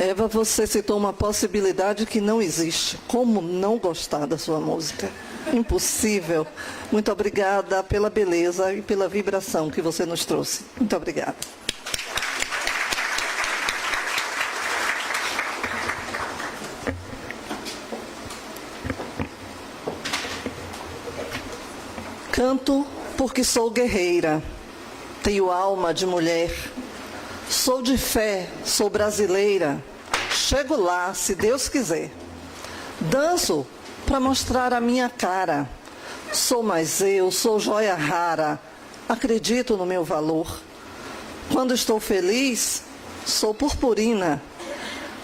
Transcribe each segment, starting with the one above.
Eva, você citou uma possibilidade que não existe. Como não gostar da sua música? Impossível. Muito obrigada pela beleza e pela vibração que você nos trouxe. Muito obrigada. Canto porque sou guerreira, tenho alma de mulher, sou de fé, sou brasileira, chego lá se Deus quiser. Danço para mostrar a minha cara, sou mais eu, sou joia rara, acredito no meu valor. Quando estou feliz, sou purpurina,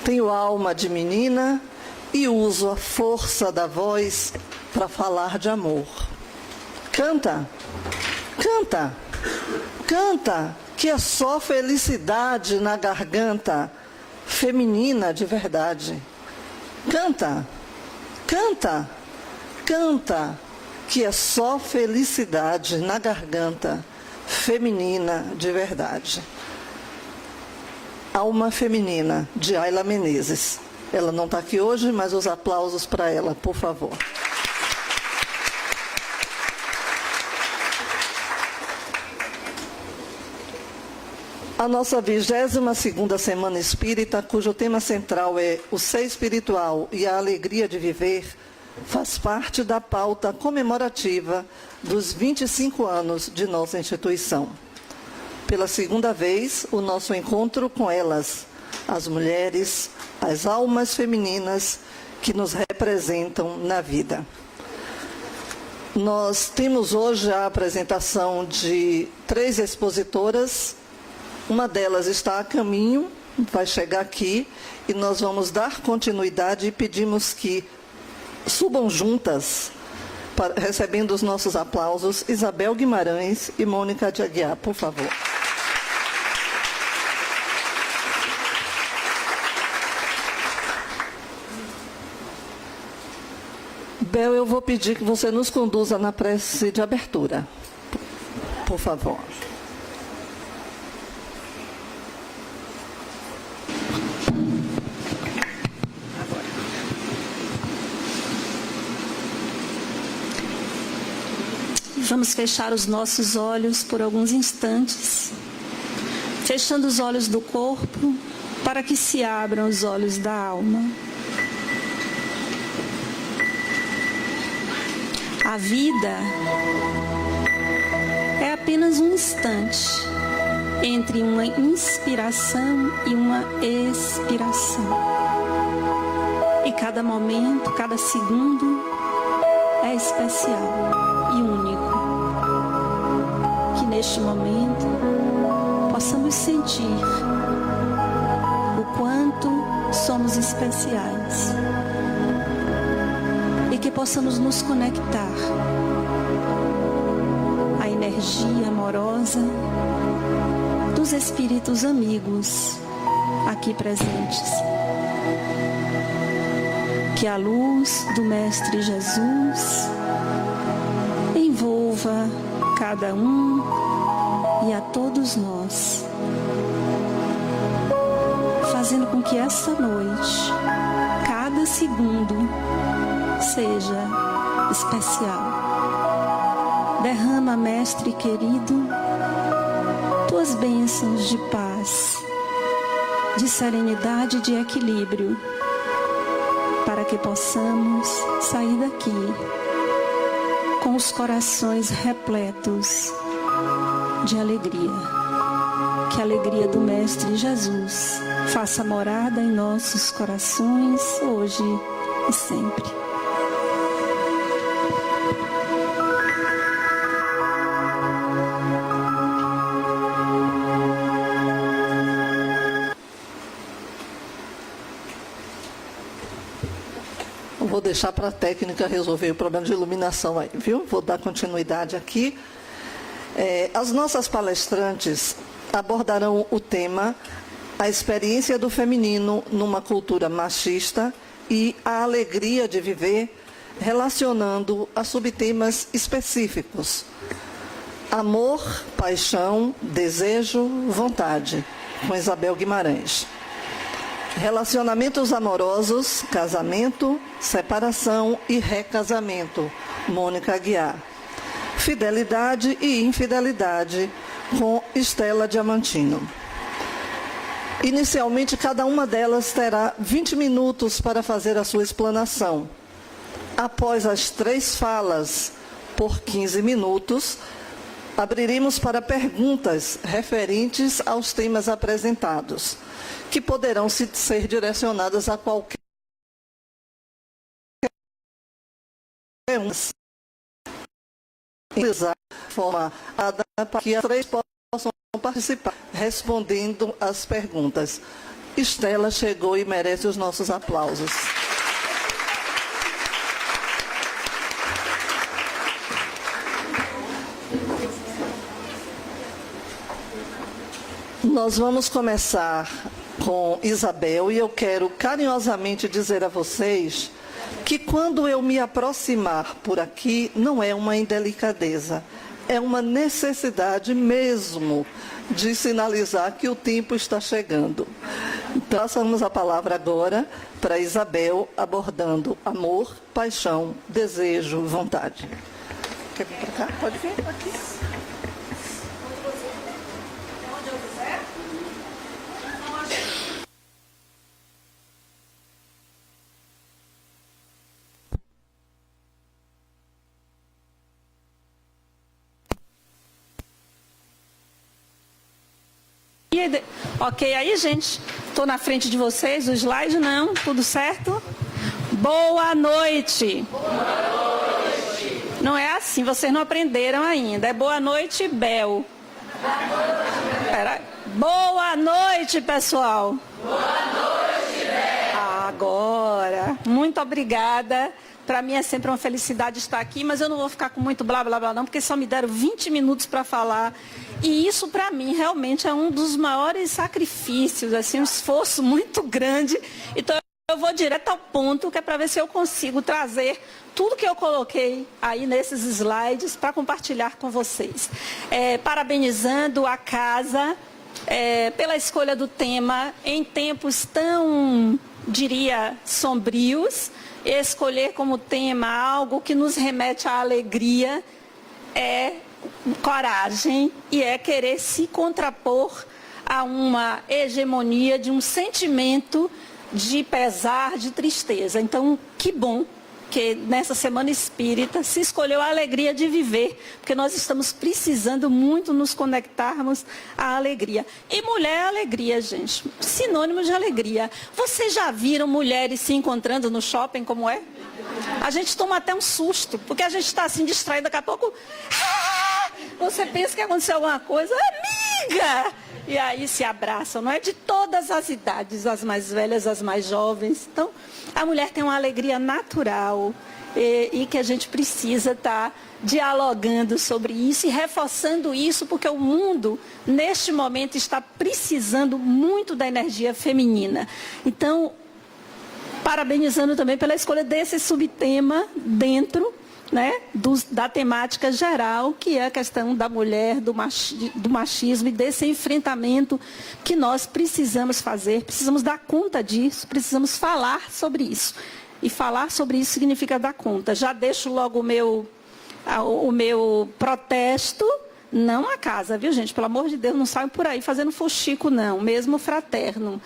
tenho alma de menina e uso a força da voz para falar de amor. Canta, canta, canta, que é só felicidade na garganta, feminina de verdade. Canta, canta, canta, que é só felicidade na garganta, feminina de verdade. Alma Feminina, de Ayla Menezes. Ela não está aqui hoje, mas os aplausos para ela, por favor. A nossa 22ª Semana Espírita, cujo tema central é o ser espiritual e a alegria de viver, faz parte da pauta comemorativa dos 25 anos de nossa instituição. Pela segunda vez, o nosso encontro com elas, as mulheres, as almas femininas que nos representam na vida. Nós temos hoje a apresentação de 3 expositoras. Uma delas está a caminho, vai chegar aqui, e nós vamos dar continuidade e pedimos que subam juntas, recebendo os nossos aplausos, Isabel Guimarães e Mônica de Aguiar, por favor. Bel, eu vou pedir que você nos conduza na prece de abertura, por favor. Vamos fechar os nossos olhos por alguns instantes, fechando os olhos do corpo para que se abram os olhos da alma. A vida é apenas um instante entre uma inspiração e uma expiração. E cada momento, cada segundo é especial e único. Que neste momento possamos sentir o quanto somos especiais e que possamos nos conectar à energia amorosa dos espíritos amigos aqui presentes. Que a luz do Mestre Jesus envolva cada um e a todos nós, fazendo com que essa noite, cada segundo, seja especial. Derrama, Mestre querido, tuas bênçãos de paz, de serenidade e de equilíbrio, para que possamos sair daqui com os corações repletos de alegria. Que a alegria do Mestre Jesus faça morada em nossos corações, hoje e sempre. Vou deixar para a técnica resolver o problema de iluminação aí, viu? Vou dar continuidade aqui. As nossas palestrantes abordarão o tema a experiência do feminino numa cultura machista e a alegria de viver, relacionando a subtemas específicos: amor, paixão, desejo, vontade, com Isabel Guimarães. Relacionamentos amorosos, casamento, separação e recasamento, Mônica Aguiar. Fidelidade e infidelidade, com Estela Diamantino. Inicialmente, cada uma delas terá 20 minutos para fazer a sua explanação. Após as 3 falas, por 15 minutos, abriremos para perguntas referentes aos temas apresentados, que poderão ser direcionadas a qualquer um. Forma para que as 3 possam participar, respondendo às perguntas. Estela chegou e merece os nossos aplausos. Nós vamos começar com Isabel e eu quero carinhosamente dizer a vocês que quando eu me aproximar por aqui, não é uma indelicadeza, é uma necessidade mesmo de sinalizar que o tempo está chegando. Então, passamos a palavra agora para Isabel, abordando amor, paixão, desejo, vontade. Quer vir para cá? Pode vir aqui. Ok, aí, gente? Estou na frente de vocês, o slide não, tudo certo? Boa noite. Boa noite. Não é assim, vocês não aprenderam ainda. É boa noite, Bel. Boa noite, pessoal. Boa noite, Bel. Agora, muito obrigada. Para mim é sempre uma felicidade estar aqui, mas eu não vou ficar com muito blá, blá, blá, não, porque só me deram 20 minutos para falar. E isso, para mim, realmente é um dos maiores sacrifícios, assim, um esforço muito grande. Então, eu vou direto ao ponto, que é para ver se eu consigo trazer tudo que eu coloquei aí nesses slides para compartilhar com vocês. Parabenizando a casa pela escolha do tema em tempos tão, diria, sombrios. Escolher como tema algo que nos remete à alegria é coragem e é querer se contrapor a uma hegemonia de um sentimento de pesar, de tristeza. Então, que bom que nessa Semana Espírita se escolheu a alegria de viver, porque nós estamos precisando muito nos conectarmos à alegria. E mulher é alegria, gente, sinônimo de alegria. Vocês já viram mulheres se encontrando no shopping como é? A gente toma até um susto, porque a gente está assim distraído, daqui a pouco você pensa que aconteceu alguma coisa, amiga! E aí se abraçam, não é? De todas as idades, as mais velhas, as mais jovens. Então, a mulher tem uma alegria natural e que a gente precisa estar dialogando sobre isso e reforçando isso, porque o mundo, neste momento, está precisando muito da energia feminina. Então, parabenizando também pela escolha desse subtema dentro, né, da temática geral, que é a questão da mulher, do machismo e desse enfrentamento que nós precisamos fazer, precisamos dar conta disso, precisamos falar sobre isso. E falar sobre isso significa dar conta. Já deixo logo o meu protesto, não a casa, viu, gente? Pelo amor de Deus, não saiam por aí fazendo fuxico, não, mesmo fraterno.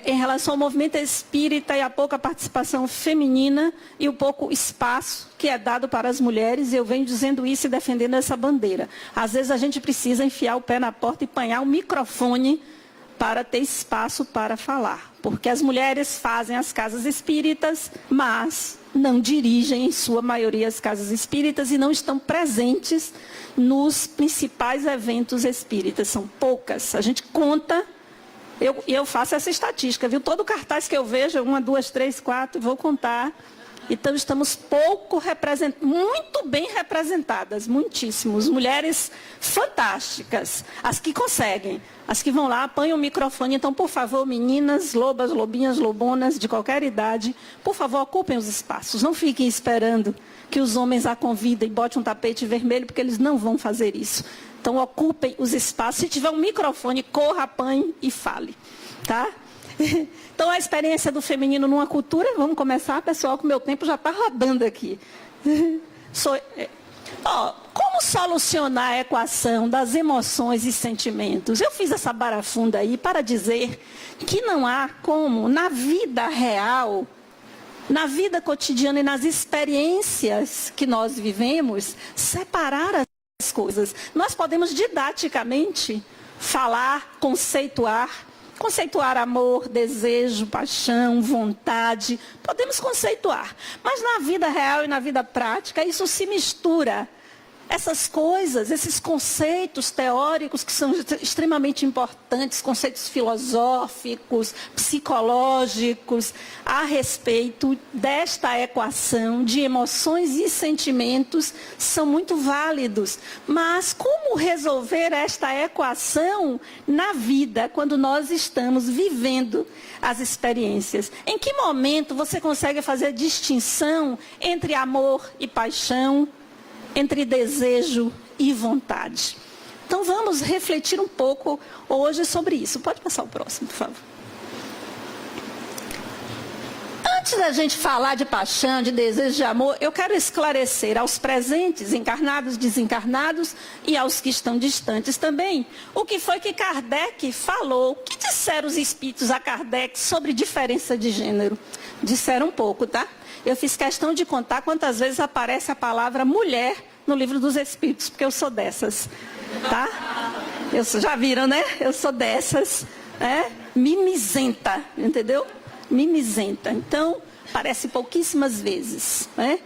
Em relação ao movimento espírita e a pouca participação feminina e o pouco espaço que é dado para as mulheres, eu venho dizendo isso e defendendo essa bandeira. Às vezes a gente precisa enfiar o pé na porta e apanhar o microfone para ter espaço para falar. Porque as mulheres fazem as casas espíritas, mas não dirigem, em sua maioria, as casas espíritas e não estão presentes nos principais eventos espíritas. São poucas. A gente conta, eu faço essa estatística, viu? Todo cartaz que eu vejo, 1, 2, 3, 4, vou contar. Então, estamos muito bem representadas, muitíssimos. Mulheres fantásticas, as que conseguem, as que vão lá, apanham o microfone. Então, por favor, meninas, lobas, lobinhas, lobonas, de qualquer idade, por favor, ocupem os espaços. Não fiquem esperando que os homens a convidem e botem um tapete vermelho, porque eles não vão fazer isso. Então, ocupem os espaços. Se tiver um microfone, corra, apanhe e fale. Tá? Então, a experiência do feminino numa cultura, vamos começar, pessoal, que o meu tempo já está rodando aqui. Como solucionar a equação das emoções e sentimentos? Eu fiz essa barafunda aí para dizer que não há como, na vida real, na vida cotidiana e nas experiências que nós vivemos, separar as coisas. Nós podemos didaticamente falar, conceituar amor, desejo, paixão, vontade, podemos conceituar. Mas na vida real e na vida prática, isso se mistura. Essas coisas, esses conceitos teóricos que são extremamente importantes, conceitos filosóficos, psicológicos, a respeito desta equação de emoções e sentimentos são muito válidos. Mas como resolver esta equação na vida, quando nós estamos vivendo as experiências? Em que momento você consegue fazer a distinção entre amor e paixão, entre desejo e vontade? Então vamos refletir um pouco hoje sobre isso. Pode passar o próximo, por favor. Antes da gente falar de paixão, de desejo, de amor, eu quero esclarecer aos presentes, encarnados, desencarnados, e aos que estão distantes também, o que foi que Kardec falou. O que disseram os espíritos a Kardec sobre diferença de gênero? Disseram um pouco, tá? Eu fiz questão de contar quantas vezes aparece a palavra mulher no livro dos Espíritos, porque eu sou dessas, tá? Já viram, né? Eu sou dessas, mimizenta, entendeu? Mimizenta. Então, aparece pouquíssimas vezes, né?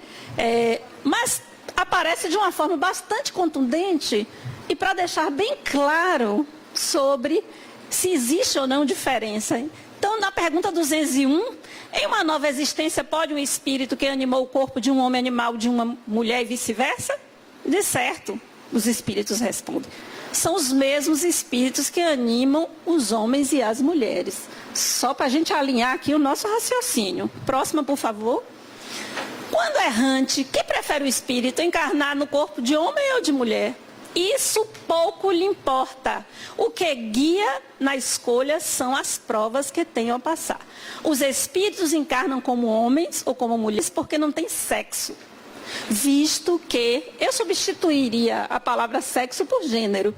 Mas aparece de uma forma bastante contundente e para deixar bem claro sobre se existe ou não diferença. Então, na pergunta 201, em uma nova existência, pode um espírito que animou o corpo de um homem animal de uma mulher e vice-versa? De certo, os espíritos respondem. São os mesmos espíritos que animam os homens e as mulheres. Só para a gente alinhar aqui o nosso raciocínio. Próxima, por favor. Quando errante, que prefere o espírito, encarnar no corpo de homem ou de mulher? Isso pouco lhe importa. O que guia na escolha são as provas que tenham a passar. Os espíritos encarnam como homens ou como mulheres porque não tem sexo. Visto que, eu substituiria a palavra sexo por gênero.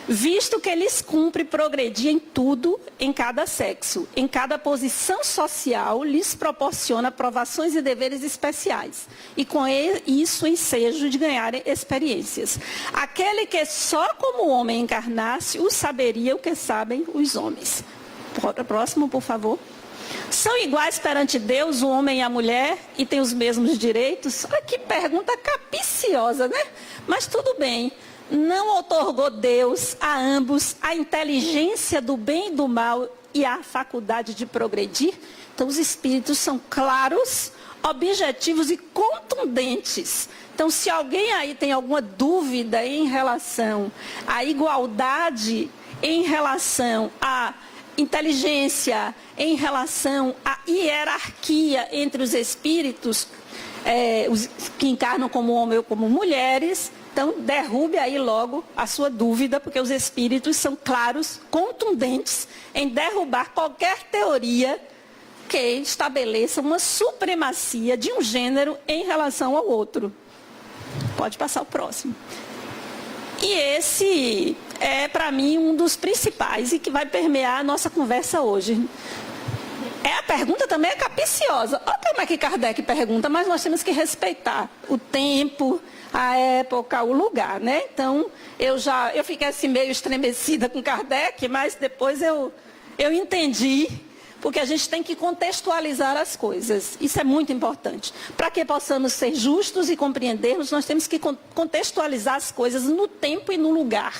Visto que lhes cumpre progredir em tudo, em cada sexo, em cada posição social, lhes proporciona provações e deveres especiais. E com isso ensejo de ganharem experiências. Aquele que só como homem encarnasse, o saberia o que sabem os homens. Próximo, por favor. São iguais perante Deus o homem e a mulher e têm os mesmos direitos? Olha que pergunta capiciosa, né? Mas tudo bem. Não outorgou Deus a ambos a inteligência do bem e do mal e a faculdade de progredir? Então, os espíritos são claros, objetivos e contundentes. Então, se alguém aí tem alguma dúvida em relação à igualdade, em relação à inteligência, em relação à hierarquia entre os espíritos, os que encarnam como homem ou como mulheres, então derrube aí logo a sua dúvida, porque os espíritos são claros, contundentes em derrubar qualquer teoria que estabeleça uma supremacia de um gênero em relação ao outro. Pode passar o próximo. E esse é, para mim, um dos principais e que vai permear a nossa conversa hoje. A pergunta também é capiciosa. Olha como é que Kardec pergunta, mas nós temos que respeitar o tempo, a época, o lugar, né? Então, eu fiquei assim meio estremecida com Kardec, mas depois eu entendi, porque a gente tem que contextualizar as coisas. Isso é muito importante. Para que possamos ser justos e compreendermos, nós temos que contextualizar as coisas no tempo e no lugar,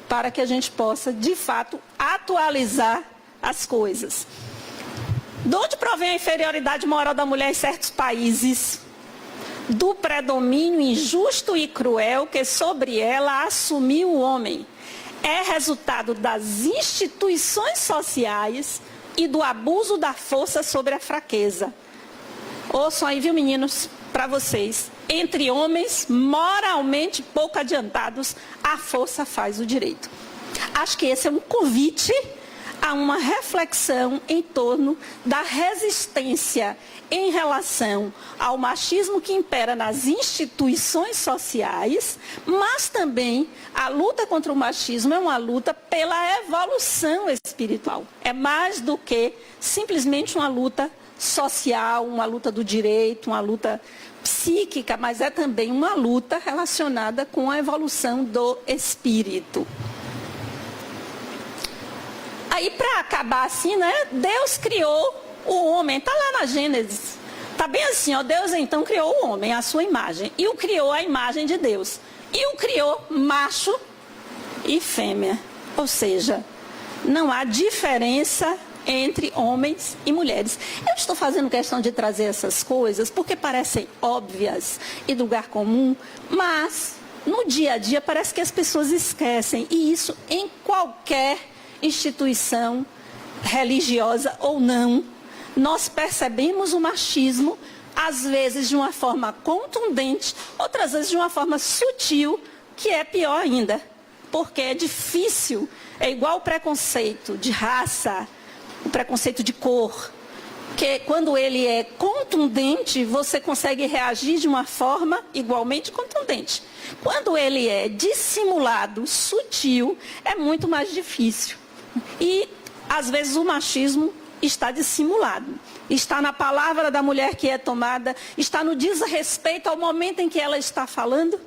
para que a gente possa, de fato, atualizar as coisas. De onde provém a inferioridade moral da mulher em certos países? Do predomínio injusto e cruel que sobre ela assumiu o homem. É resultado das instituições sociais e do abuso da força sobre a fraqueza. Ouçam aí, viu, meninos, para vocês. Entre homens moralmente pouco adiantados, a força faz o direito. Acho que esse é um convite a uma reflexão em torno da resistência em relação ao machismo que impera nas instituições sociais, mas também a luta contra o machismo é uma luta pela evolução espiritual. É mais do que simplesmente uma luta social, uma luta do direito, uma luta psíquica, mas é também uma luta relacionada com a evolução do espírito. Aí, para acabar assim, né? Deus criou o homem, está lá na Gênesis. Está bem assim, ó, Deus então criou o homem, a sua imagem, e o criou à imagem de Deus. E o criou macho e fêmea. Ou seja, não há diferença entre homens e mulheres. Eu estou fazendo questão de trazer essas coisas porque parecem óbvias e do lugar comum, mas no dia a dia parece que as pessoas esquecem, e isso em qualquer instituição religiosa ou não, nós percebemos o machismo, às vezes de uma forma contundente, outras vezes de uma forma sutil, que é pior ainda, porque é difícil, é igual o preconceito de raça, o preconceito de cor, que quando ele é contundente, você consegue reagir de uma forma igualmente contundente. Quando ele é dissimulado, sutil, é muito mais difícil. E, às vezes, o machismo está dissimulado. Está na palavra da mulher que é tomada, está no desrespeito ao momento em que ela está falando,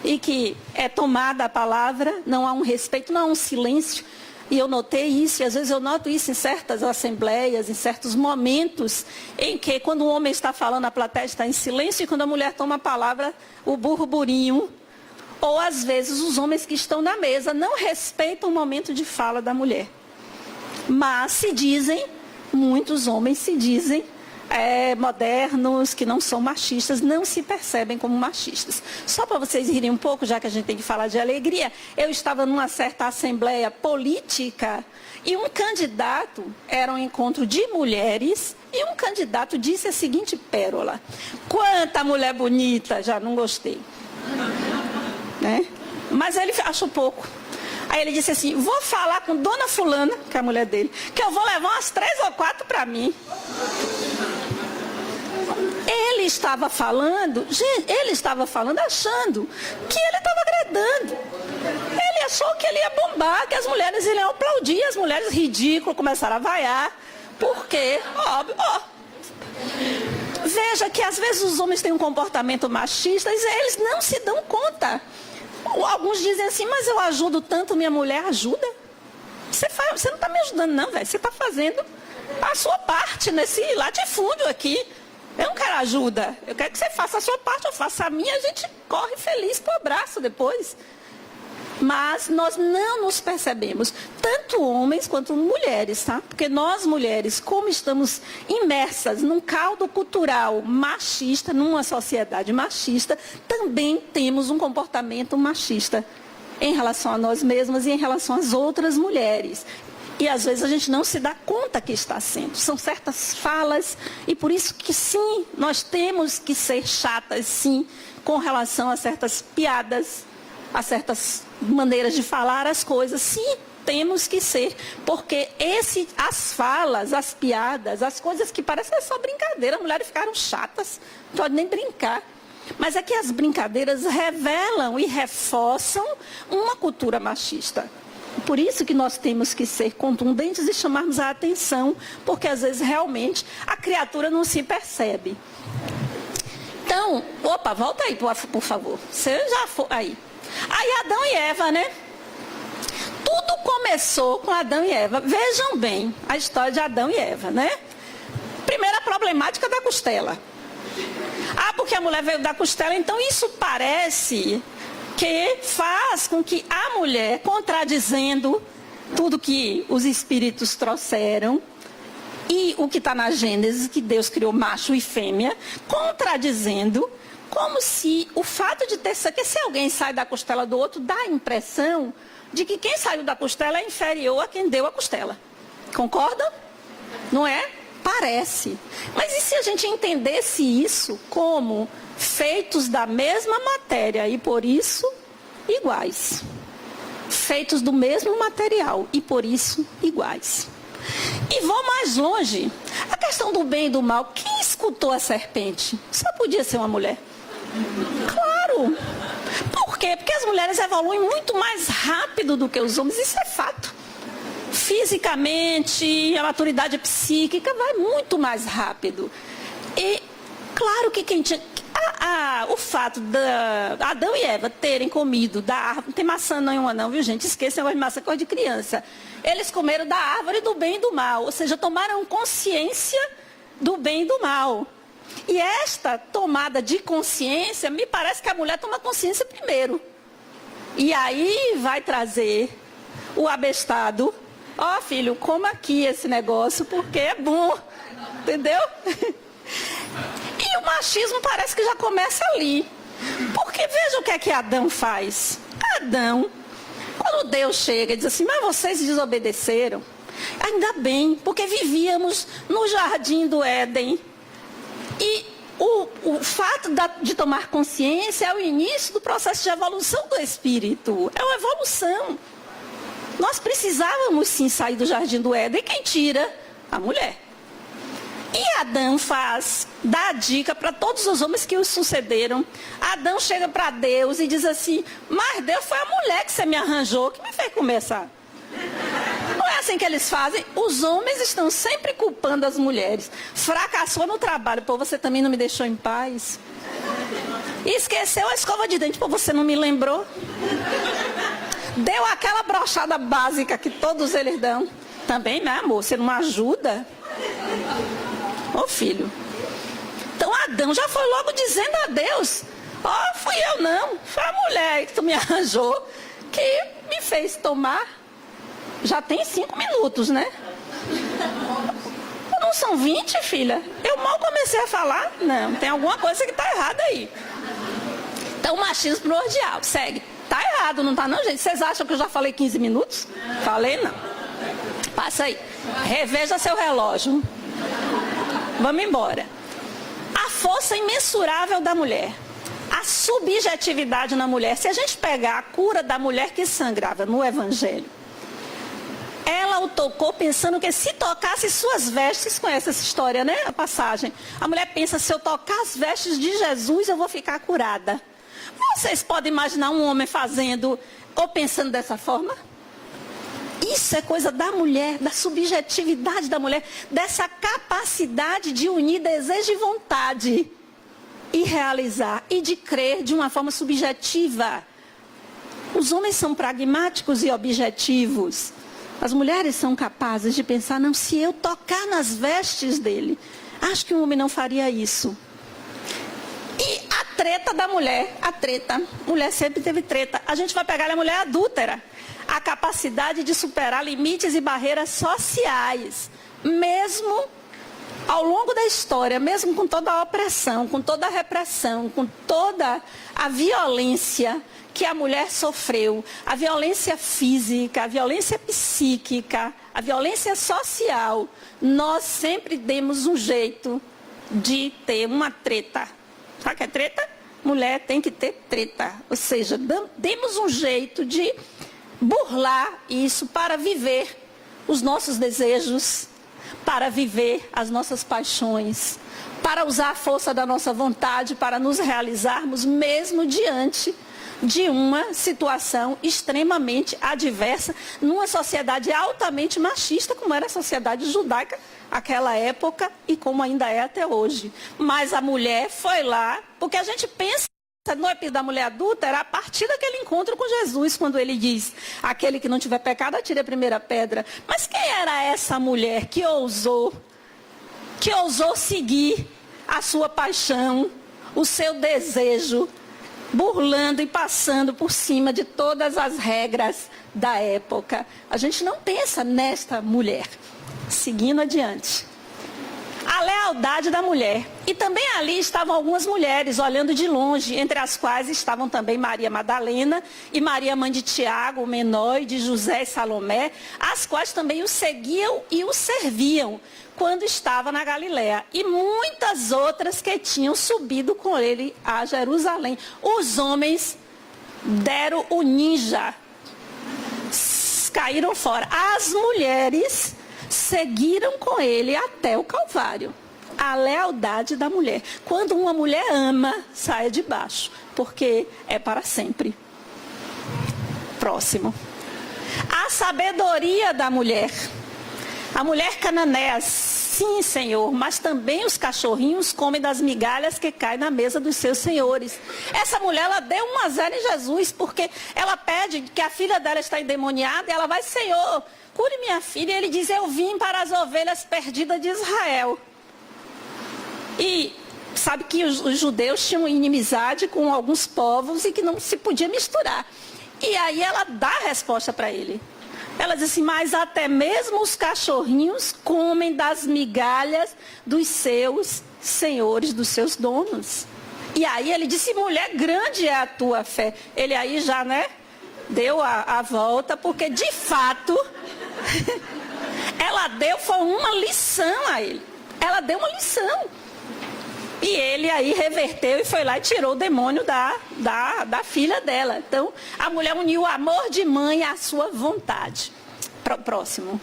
e que é tomada a palavra, não há um respeito, não há um silêncio. E eu notei isso, e às vezes eu noto isso em certas assembleias, em certos momentos, em que quando o homem está falando, a plateia está em silêncio, e quando a mulher toma a palavra, o burburinho. Ou às vezes os homens que estão na mesa não respeitam o momento de fala da mulher. Mas se dizem, muitos homens se dizem modernos, que não são machistas, não se percebem como machistas. Só para vocês rirem um pouco, já que a gente tem que falar de alegria, eu estava numa certa assembleia política e um candidato, era um encontro de mulheres, e um candidato disse a seguinte pérola: quanta mulher bonita, já não gostei. Né? Mas ele achou pouco. Aí ele disse assim: vou falar com dona fulana, que é a mulher dele, que eu vou levar umas 3 ou 4 para mim. Ele estava falando, gente, ele estava falando achando que ele estava agradando. Ele achou que ele ia bombar, que as mulheres iriam aplaudir, as mulheres ridículas começaram a vaiar. Porque, óbvio, veja que às vezes os homens têm um comportamento machista e eles não se dão conta. Alguns dizem assim: mas eu ajudo tanto, minha mulher ajuda. Você não está me ajudando não, velho. Você está fazendo a sua parte nesse latifúndio aqui. Eu não quero ajuda. Eu quero que você faça a sua parte, eu faço a minha, a gente corre feliz pro abraço depois. Mas nós não nos percebemos, tanto homens quanto mulheres, tá? Porque nós mulheres, como estamos imersas num caldo cultural machista, numa sociedade machista, também temos um comportamento machista em relação a nós mesmas e em relação às outras mulheres. E às vezes a gente não se dá conta que está sendo. São certas falas, e por isso que sim, nós temos que ser chatas, sim, com relação a certas piadas, a certas maneiras de falar as coisas. Sim, temos que ser, porque as falas, as piadas, as coisas que parecem só brincadeira, as mulheres ficaram chatas, não pode nem brincar. Mas é que as brincadeiras revelam e reforçam uma cultura machista. Por isso que nós temos que ser contundentes e chamarmos a atenção, porque às vezes realmente a criatura não se percebe. Então, volta aí, por favor. Você já foi aí. Aí Adão e Eva, né? Tudo começou com Adão e Eva. Vejam bem a história de Adão e Eva, né? Primeira problemática da costela. Porque a mulher veio da costela, então isso parece que faz com que a mulher, contradizendo tudo que os espíritos trouxeram, e o que está na Gênesis, que Deus criou macho e fêmea, contradizendo, como se o fato de ter... que se alguém sai da costela do outro, dá a impressão de que quem saiu da costela é inferior a quem deu a costela. Concordam? Não é? Parece. Mas e se a gente entendesse isso como feitos da mesma matéria e por isso iguais? feitos do mesmo material e por isso iguais. E vou mais longe. A questão do bem e do mal. Quem escutou a serpente? Só podia ser uma mulher. Claro. Por quê? Porque as mulheres evoluem muito mais rápido do que os homens. Isso é fato. Fisicamente, a maturidade psíquica vai muito mais rápido. E claro que quem tinha... o fato de Adão e Eva terem comido da árvore, não tem maçã nenhuma não, viu gente? Esqueçam de maçã, coisa de criança. Eles comeram da árvore do bem e do mal, ou seja, tomaram consciência do bem e do mal. E esta tomada de consciência, me parece que a mulher toma consciência primeiro. E aí vai trazer o abestado, ó filho, coma aqui esse negócio, porque é bom, entendeu? E o machismo parece que já começa ali. Porque veja o que Adão faz. Adão, quando Deus chega e diz assim, mas vocês desobedeceram. Ainda bem, porque vivíamos no jardim do Éden. E o fato de tomar consciência é o início do processo de evolução do espírito. É uma evolução. Nós precisávamos sim sair do jardim do Éden. E quem tira? A mulher. E Adão dá a dica para todos os homens que o sucederam. Adão chega para Deus e diz assim, mas Deus, foi a mulher que você me arranjou, que me fez começar. Não é assim que eles fazem. Os homens estão sempre culpando as mulheres. Fracassou no trabalho, pô, você também não me deixou em paz. Esqueceu a escova de dente, pô, você não me lembrou. Deu aquela brochada básica que todos eles dão. Também, né, amor, você não ajuda. Ô filho. Então Adão já foi logo dizendo a Deus, ó, fui eu não, foi a mulher que tu me arranjou, que me fez tomar. Já tem 5 minutos, né? Não são 20, filha? Eu mal comecei a falar. Não, tem alguma coisa que está errada aí. Então, machismo primordial, segue. Tá errado, não tá não, gente? Vocês acham que eu já falei 15 minutos? Falei não. Passa aí. Reveja seu relógio. Vamos embora. A força imensurável da mulher. A subjetividade na mulher. Se a gente pegar a cura da mulher que sangrava no Evangelho, ela o tocou pensando que se tocasse suas vestes, conhece essa história, né? A passagem. A mulher pensa, se eu tocar as vestes de Jesus, eu vou ficar curada. Vocês podem imaginar um homem fazendo ou pensando dessa forma? Isso é coisa da mulher, da subjetividade da mulher, dessa capacidade de unir desejo e vontade e realizar e de crer de uma forma subjetiva. Os homens são pragmáticos e objetivos. As mulheres são capazes de pensar, não, se eu tocar nas vestes dele, acho que um homem não faria isso. E a treta da mulher, mulher sempre teve treta. A gente vai pegar a mulher adúltera. A capacidade de superar limites e barreiras sociais, mesmo ao longo da história, mesmo com toda a opressão, com toda a repressão, com toda a violência que a mulher sofreu, a violência física, a violência psíquica, a violência social, nós sempre demos um jeito de ter uma treta. Sabe o que é treta? Mulher tem que ter treta, ou seja, demos um jeito de burlar isso para viver os nossos desejos, para viver as nossas paixões, para usar a força da nossa vontade, para nos realizarmos mesmo diante de uma situação extremamente adversa, numa sociedade altamente machista, como era a sociedade judaica naquela época e como ainda é até hoje. Mas a mulher foi lá, porque a gente pensa no episódio da mulher adulta, era a partir daquele encontro com Jesus, quando ele diz, aquele que não tiver pecado, atire a primeira pedra. Mas quem era essa mulher que ousou seguir a sua paixão, o seu desejo, burlando e passando por cima de todas as regras da época? A gente não pensa nesta mulher. Seguindo adiante. A lealdade da mulher. E também ali estavam algumas mulheres olhando de longe, entre as quais estavam também Maria Madalena e Maria, mãe de Tiago, o menor, e de José e Salomé, as quais também o seguiam e o serviam quando estava na Galiléia. E muitas outras que tinham subido com ele a Jerusalém. Os homens deram o ninja. caíram fora. As mulheres seguiram com ele até o Calvário. A lealdade da mulher. Quando uma mulher ama, saia de baixo, porque é para sempre. Próximo. A sabedoria da mulher. A mulher cananeia, sim, Senhor, mas também os cachorrinhos comem das migalhas que caem na mesa dos seus senhores. Essa mulher, ela deu um azar em Jesus, porque ela pede que a filha dela está endemoniada, e ela vai, Senhor, cure minha filha. E ele diz, eu vim para as ovelhas perdidas de Israel. E sabe que os judeus tinham inimizade com alguns povos e que não se podia misturar. E aí ela dá a resposta para ele. Ela diz assim, mas até mesmo os cachorrinhos comem das migalhas dos seus senhores, dos seus donos. E aí ele disse, mulher, grande é a tua fé. Ele aí já, deu a volta, porque de fato, ela foi uma lição a ele. Ela deu uma lição. E ele aí reverteu e foi lá e tirou o demônio da filha dela. Então, a mulher uniu o amor de mãe à sua vontade. Próximo.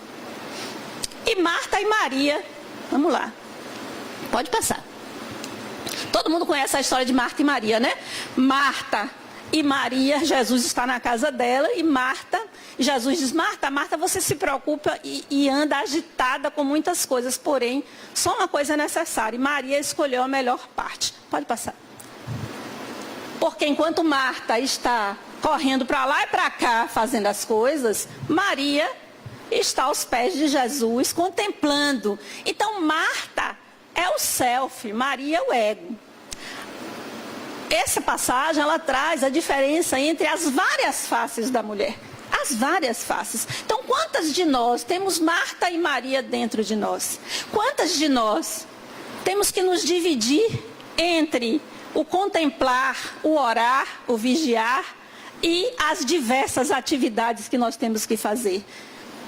E Marta e Maria. Vamos lá. Pode passar. Todo mundo conhece a história de Marta e Maria, né? Marta e Maria, Jesus está na casa dela e Jesus diz, Marta, você se preocupa e anda agitada com muitas coisas, porém, só uma coisa é necessária. E Maria escolheu a melhor parte. Pode passar. Porque enquanto Marta está correndo para lá e para cá, fazendo as coisas, Maria está aos pés de Jesus, contemplando. Então, Marta é o self, Maria é o ego. Essa passagem, ela traz a diferença entre as várias faces da mulher. As várias faces. Então, quantas de nós temos Marta e Maria dentro de nós? Quantas de nós temos que nos dividir entre o contemplar, o orar, o vigiar e as diversas atividades que nós temos que fazer?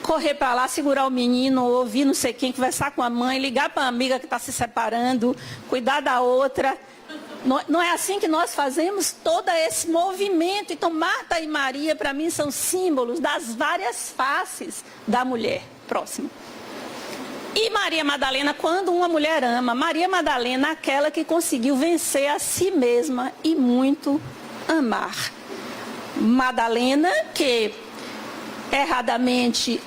Correr para lá, segurar o menino, ouvir não sei quem, conversar com a mãe, ligar para a amiga que está se separando, cuidar da outra. Não é assim que nós fazemos todo esse movimento. Então, Marta e Maria, para mim, são símbolos das várias faces da mulher. Próximo. E Maria Madalena, quando uma mulher ama, Maria Madalena, aquela que conseguiu vencer a si mesma e muito amar. Madalena, que erradamente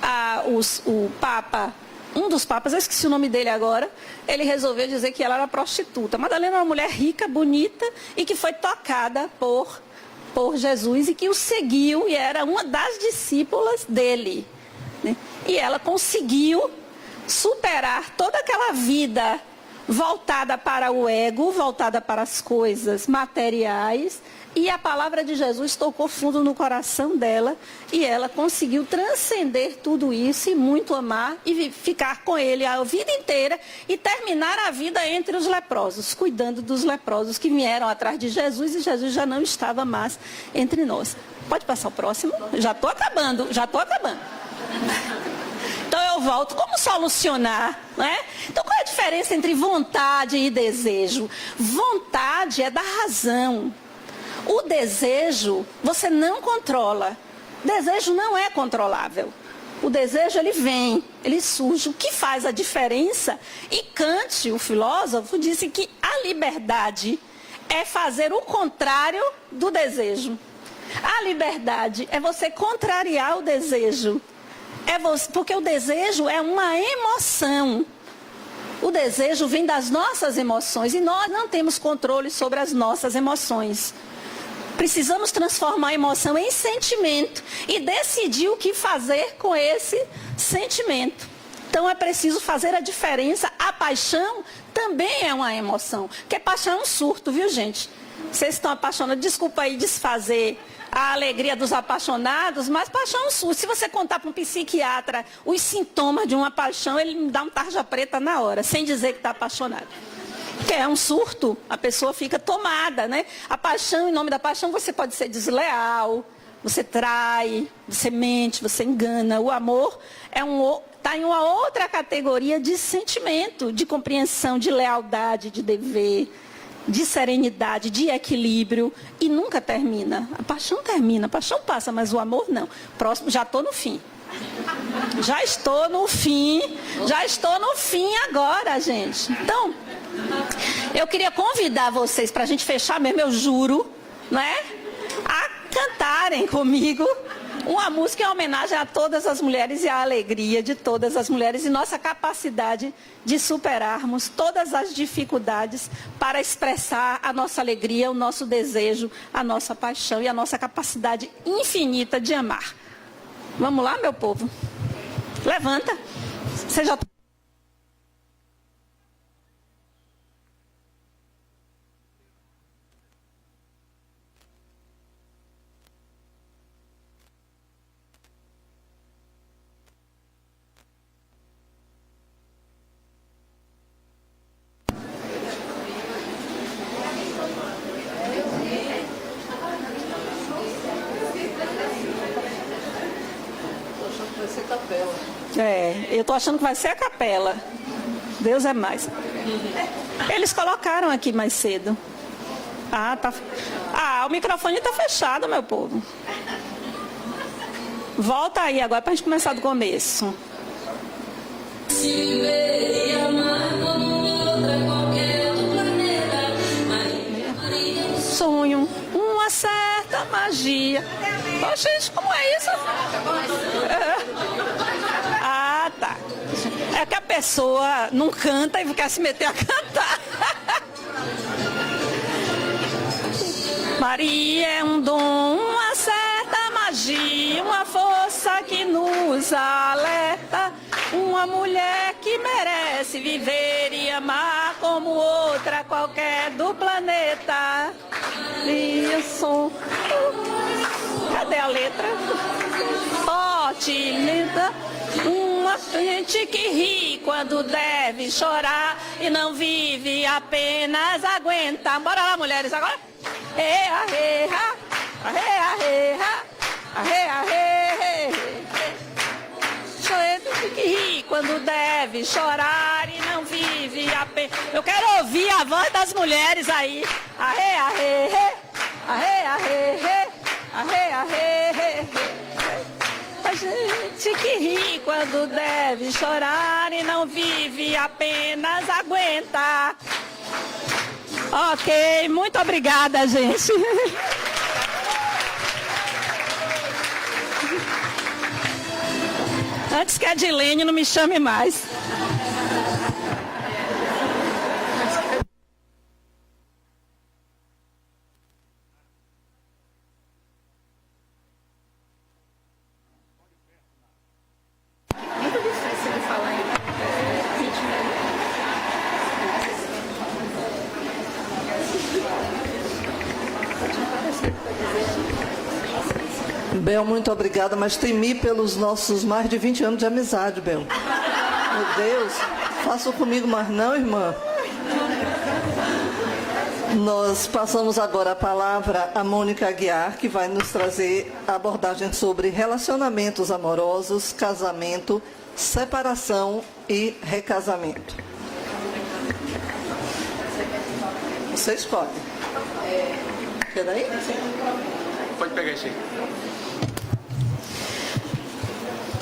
o Papa, um dos papas, eu esqueci o nome dele agora, ele resolveu dizer que ela era prostituta. Madalena era uma mulher rica, bonita e que foi tocada por Jesus e que o seguiu e era uma das discípulas dele. Né? E ela conseguiu superar toda aquela vida voltada para o ego, voltada para as coisas materiais. E a palavra de Jesus tocou fundo no coração dela e ela conseguiu transcender tudo isso e muito amar e ficar com ele a vida inteira e terminar a vida entre os leprosos, cuidando dos leprosos que vieram atrás de Jesus e Jesus já não estava mais entre nós. Pode passar o próximo? Já estou acabando. Então eu volto. Como solucionar? Né? Então qual é a diferença entre vontade e desejo? Vontade é da razão. O desejo, você não controla. Desejo não é controlável. O desejo, ele vem, ele surge. O que faz a diferença? E Kant, o filósofo, disse que a liberdade é fazer o contrário do desejo. A liberdade é você contrariar o desejo. Porque o desejo é uma emoção. O desejo vem das nossas emoções e nós não temos controle sobre as nossas emoções. Precisamos transformar a emoção em sentimento e decidir o que fazer com esse sentimento. Então é preciso fazer a diferença. A paixão também é uma emoção, porque paixão é um surto, viu, gente? Vocês estão apaixonados, desculpa aí desfazer a alegria dos apaixonados, mas paixão é um surto. Se você contar para um psiquiatra os sintomas de uma paixão, ele me dá um tarja preta na hora, sem dizer que está apaixonado. Que é um surto, a pessoa fica tomada, né? A paixão, em nome da paixão, você pode ser desleal, você trai, você mente, você engana. O amor está em uma outra categoria de sentimento, de compreensão, de lealdade, de dever, de serenidade, de equilíbrio e nunca termina. A paixão termina, a paixão passa, mas o amor não. Próximo, já estou no fim. Já estou no fim agora, gente. Então, eu queria convidar vocês, para a gente fechar mesmo, eu juro, né, a cantarem comigo uma música em homenagem a todas as mulheres e a alegria de todas as mulheres e nossa capacidade de superarmos todas as dificuldades para expressar a nossa alegria, o nosso desejo, a nossa paixão e a nossa capacidade infinita de amar. Vamos lá, meu povo? Levanta. Você já... eu tô achando que vai ser a capela. Deus é mais. Eles colocaram aqui mais cedo. O microfone tá fechado, meu povo. Volta aí agora pra gente começar do começo. Sonho, uma certa magia. Oh, gente, como é isso? Tá. É que a pessoa não canta e quer se meter a cantar. Maria é um dom, uma certa magia, uma força que nos alerta. Uma mulher que merece viver e amar como outra qualquer do planeta. E eu sou... Cadê a letra? Forte, linda. Uma gente que ri quando deve chorar e não vive, apenas aguenta. Bora lá, mulheres, agora. Gente que ri quando deve chorar e não vive, apenas... Eu quero ouvir a voz das mulheres aí. A gente que ri quando deve chorar e não vive, apenas aguenta. Ok, muito obrigada, gente. Antes que a Dilene não me chame mais. Bel, muito obrigada, mas temi pelos nossos mais de 20 anos de amizade, Bel. Meu Deus, faça comigo, mas não, irmã. Nós passamos agora a palavra a Mônica Aguiar, que vai nos trazer a abordagem sobre relacionamentos amorosos, casamento, separação e recasamento. Você escolhe. Quer daí? Pode pegar isso aí.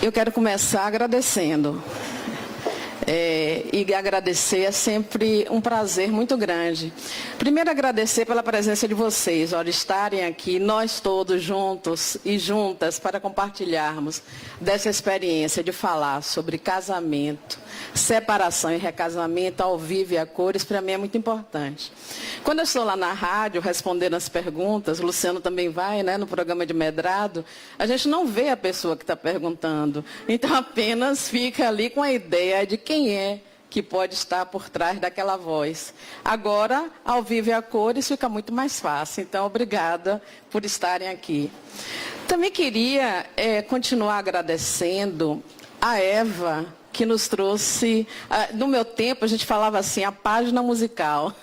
Eu quero começar agradecendo. E agradecer é sempre um prazer muito grande. Primeiro, agradecer pela presença de vocês, estarem aqui, nós todos juntos e juntas, para compartilharmos dessa experiência de falar sobre casamento, separação e recasamento ao vivo e a cores, para mim é muito importante. Quando eu estou lá na rádio respondendo as perguntas, o Luciano também vai, né, no programa de medrado, a gente não vê a pessoa que está perguntando, então apenas fica ali com a ideia de quem é que pode estar por trás daquela voz. Agora, ao vivo e a cores, fica muito mais fácil. Então, obrigada por estarem aqui. Também queria continuar agradecendo a Eva que nos trouxe, no meu tempo a gente falava assim, a página musical.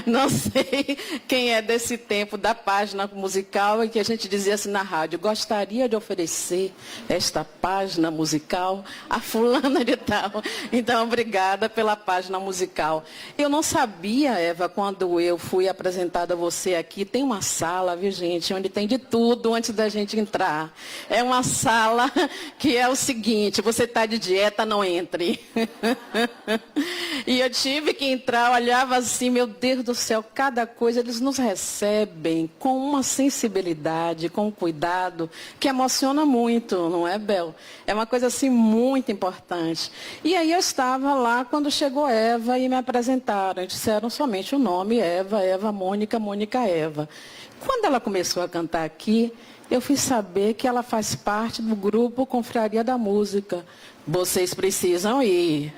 Não sei quem é desse tempo da página musical, e que a gente dizia assim na rádio, gostaria de oferecer esta página musical a fulana de tal. Então, obrigada pela página musical. Eu não sabia, Eva, quando eu fui apresentada a você aqui, tem uma sala, viu, gente, onde tem de tudo antes da gente entrar. É uma sala que é o seguinte, você está de dieta, não entre. E eu tive que entrar, olhava assim, meu Deus do céu, cada coisa, eles nos recebem com uma sensibilidade, com um cuidado, que emociona muito, não é, Bel? É uma coisa assim muito importante. E aí eu estava lá quando chegou Eva e me apresentaram, disseram somente o nome, Eva, Mônica, Eva. Quando ela começou a cantar aqui, eu fui saber que ela faz parte do grupo Confraria da Música. Vocês precisam ir.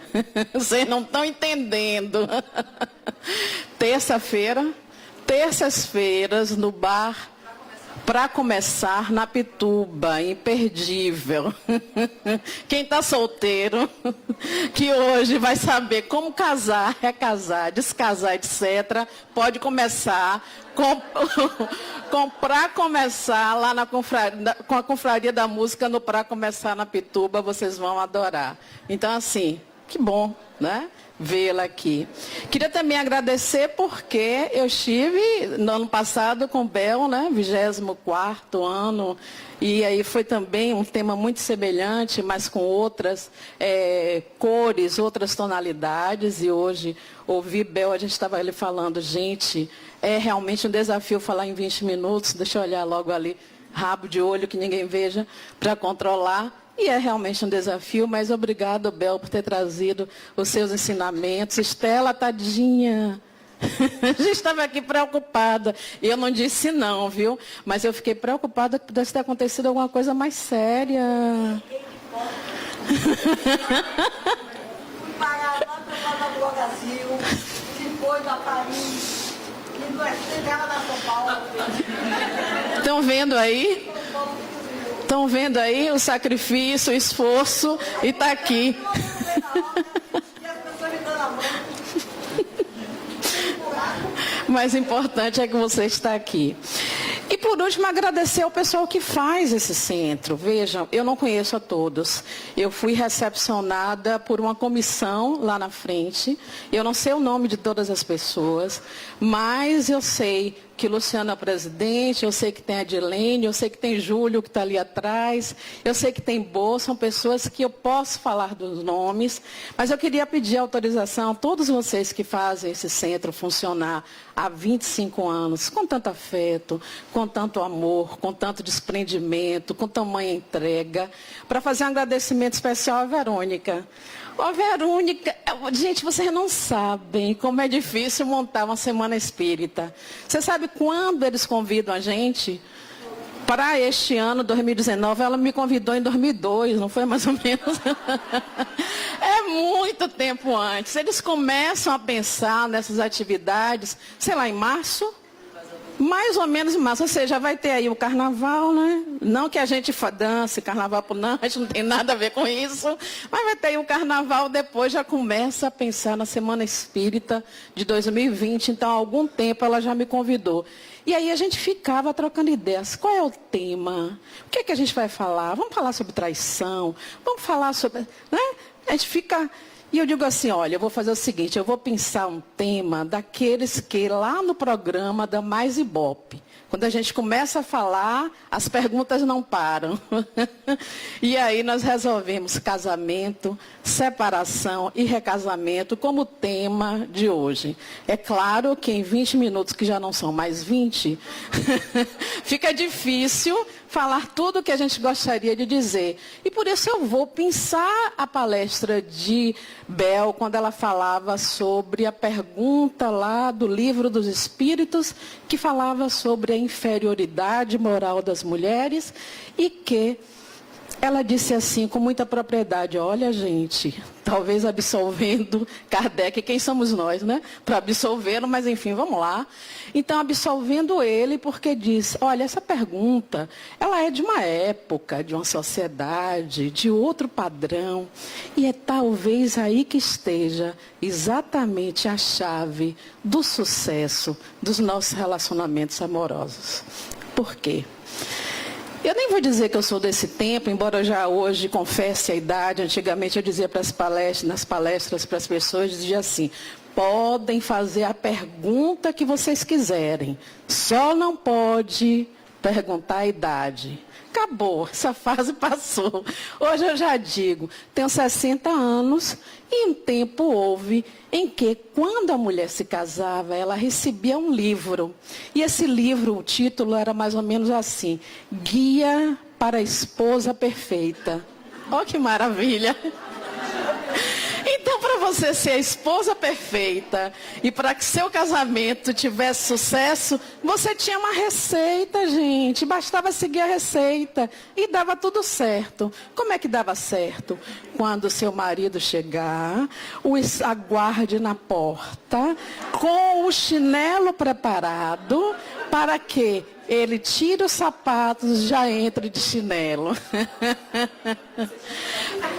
Vocês não estão entendendo. Terças-feiras, no bar, para começar, na Pituba, imperdível. Quem está solteiro, que hoje vai saber como casar, recasar, descasar, etc., pode começar para começar lá com a Confraria da Música no Para Começar na Pituba, vocês vão adorar. Então, assim, que bom, né? Vê-la aqui. Queria também agradecer porque eu estive no ano passado com Bel, né? 24º ano, e aí foi também um tema muito semelhante, mas com outras cores, outras tonalidades, e hoje ouvi Bel, a gente estava ali falando, gente, é realmente um desafio falar em 20 minutos, deixa eu olhar logo ali, rabo de olho que ninguém veja, para controlar. E é realmente um desafio, mas obrigado, Bel, por ter trazido os seus ensinamentos. Estela, tadinha, a gente estava aqui preocupada. Eu não disse não, viu? Mas eu fiquei preocupada que pudesse ter acontecido alguma coisa mais séria. Fui parar lá pelo Brasil, depois da Paris, e não chegava na São Paulo. Estão vendo aí? Estão vendo aí o sacrifício, o esforço, e está aqui. Mas o importante é que você está aqui. E por último, agradecer ao pessoal que faz esse centro. Vejam, eu não conheço a todos. Eu fui recepcionada por uma comissão lá na frente. Eu não sei o nome de todas as pessoas, mas eu sei que Luciano é o presidente, eu sei que tem a Edilene, eu sei que tem Júlio que está ali atrás, eu sei que tem Bo, são pessoas que eu posso falar dos nomes, mas eu queria pedir autorização a todos vocês que fazem esse centro funcionar há 25 anos, com tanto afeto, com tanto amor, com tanto desprendimento, com tamanha entrega, para fazer um agradecimento especial à Verônica. Ô, Verônica, gente, vocês não sabem como é difícil montar uma semana espírita. Você sabe quando eles convidam a gente? Para este ano, 2019, ela me convidou em 2002, não foi mais ou menos? É muito tempo antes. Eles começam a pensar nessas atividades, sei lá, em março? Mais ou menos em março, ou seja, vai ter aí o carnaval, né? Não que a gente dance carnaval por não, a gente não tem nada a ver com isso, mas vai ter aí o carnaval, depois já começa a pensar na Semana Espírita de 2020, então há algum tempo ela já me convidou. E aí a gente ficava trocando ideias, qual é o tema? O que é que a gente vai falar? Vamos falar sobre traição? Vamos falar sobre... Né? A gente fica... E eu digo assim, olha, eu vou fazer o seguinte, eu vou pensar um tema daqueles que lá no programa da Mais Ibope, quando a gente começa a falar, as perguntas não param. E aí nós resolvemos casamento, separação e recasamento como tema de hoje. É claro que em 20 minutos, que já não são mais 20, fica difícil falar tudo o que a gente gostaria de dizer. E por isso eu vou pensar a palestra de Bel, quando ela falava sobre a pergunta lá do Livro dos Espíritos, que falava sobre a inferioridade moral das mulheres e que ela disse assim, com muita propriedade, olha gente, talvez absolvendo Kardec, quem somos nós, né? Para absolvê-lo, mas enfim, vamos lá. Então, absolvendo ele, porque diz, olha, essa pergunta, ela é de uma época, de uma sociedade, de outro padrão, e é talvez aí que esteja exatamente a chave do sucesso dos nossos relacionamentos amorosos. Por quê? Eu nem vou dizer que eu sou desse tempo, embora eu já hoje confesse a idade. Antigamente eu dizia nas palestras para as pessoas, dizia assim, podem fazer a pergunta que vocês quiserem, só não pode perguntar a idade. Acabou, essa fase passou. Hoje eu já digo, tenho 60 anos e um tempo houve em que, quando a mulher se casava, ela recebia um livro. E esse livro, o título era mais ou menos assim, Guia para a Esposa Perfeita. Olha que maravilha! Então, para você ser a esposa perfeita e para que seu casamento tivesse sucesso, você tinha uma receita, gente. Bastava seguir a receita e dava tudo certo. Como é que dava certo? Quando seu marido chegar, o aguarde na porta, com o chinelo preparado, para que ele tire os sapatos e já entre de chinelo.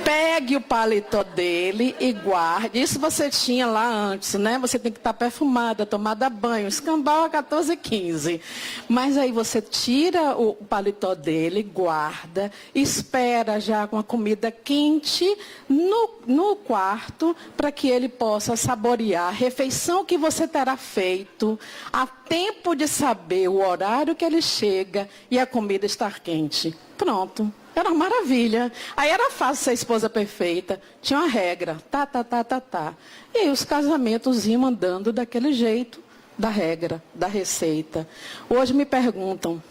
Pegue o paletó dele e guarde. Isso você tinha lá antes, né? Você tem que estar perfumada, tomada banho, escambau a 14h15. Mas aí você tira o paletó dele, guarda, espera já com a comida quente no quarto para que ele possa saborear a refeição que você terá feito, a tempo de saber o horário que ele chega e a comida estar quente. Pronto. Era uma maravilha. Aí era fácil ser a esposa perfeita. Tinha uma regra. E aí os casamentos iam andando daquele jeito, da regra, da receita. Hoje me perguntam,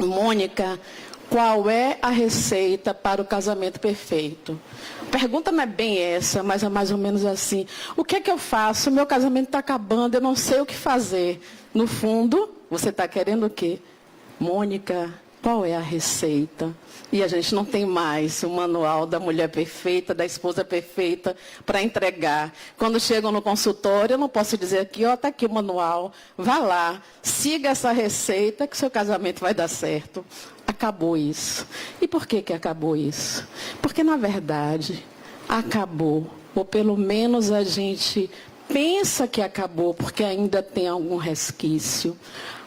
Mônica, qual é a receita para o casamento perfeito? A pergunta não é bem essa, mas é mais ou menos assim. O que é que eu faço? Meu casamento está acabando, eu não sei o que fazer. No fundo, você está querendo o quê? Mônica, qual é a receita? E a gente não tem mais o manual da mulher perfeita, da esposa perfeita para entregar. Quando chegam no consultório, eu não posso dizer aqui, ó, está aqui o manual, vá lá, siga essa receita que seu casamento vai dar certo. Acabou isso. E por que acabou isso? Porque, na verdade, acabou, ou pelo menos a gente pensa que acabou, porque ainda tem algum resquício,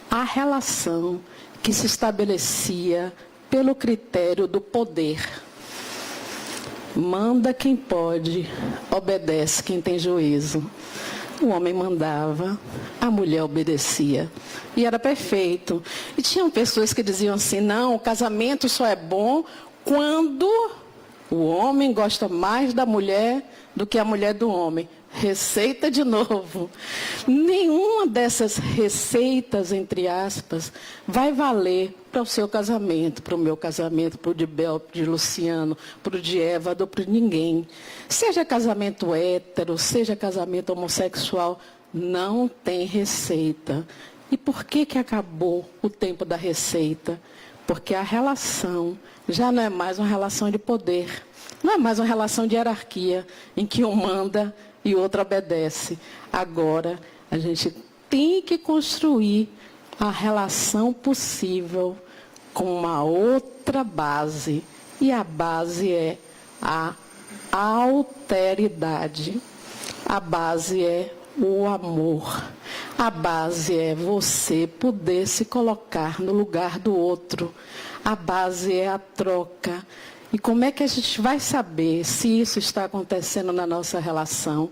a relação que se estabelecia pelo critério do poder. Manda quem pode, obedece quem tem juízo. O homem mandava, a mulher obedecia. E era perfeito. E tinham pessoas que diziam assim, não, o casamento só é bom quando o homem gosta mais da mulher do que a mulher do homem. Receita de novo. Nenhuma dessas receitas, entre aspas, vai valer para o seu casamento, para o meu casamento, para o de Bel, para o de Luciano, para o de Évado, para ninguém. Seja casamento hétero, seja casamento homossexual, não tem receita. E por que acabou o tempo da receita? Porque a relação já não é mais uma relação de poder. Não é mais uma relação de hierarquia, em que um manda e o outro obedece. Agora, a gente tem que construir a relação possível com uma outra base. E a base é a alteridade. A base é o amor. A base é você poder se colocar no lugar do outro. A base é a troca. E como é que a gente vai saber se isso está acontecendo na nossa relação?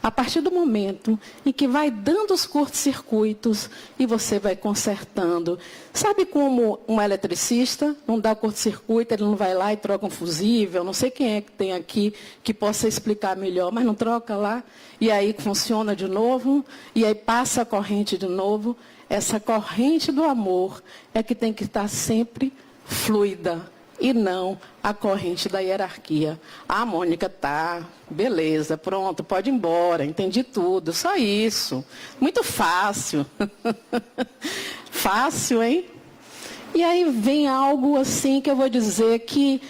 A partir do momento em que vai dando os curtos-circuitos e você vai consertando. Sabe como um eletricista não dá curto-circuito, ele não vai lá e troca um fusível? Não sei quem é que tem aqui que possa explicar melhor, mas não troca lá. E aí funciona de novo, e aí passa a corrente de novo. Essa corrente do amor é que tem que estar sempre fluida. E não a corrente da hierarquia. Ah, Mônica, tá, beleza, pronto, pode ir embora, entendi tudo, só isso. Muito fácil. Fácil, hein? E aí vem algo assim que eu vou dizer que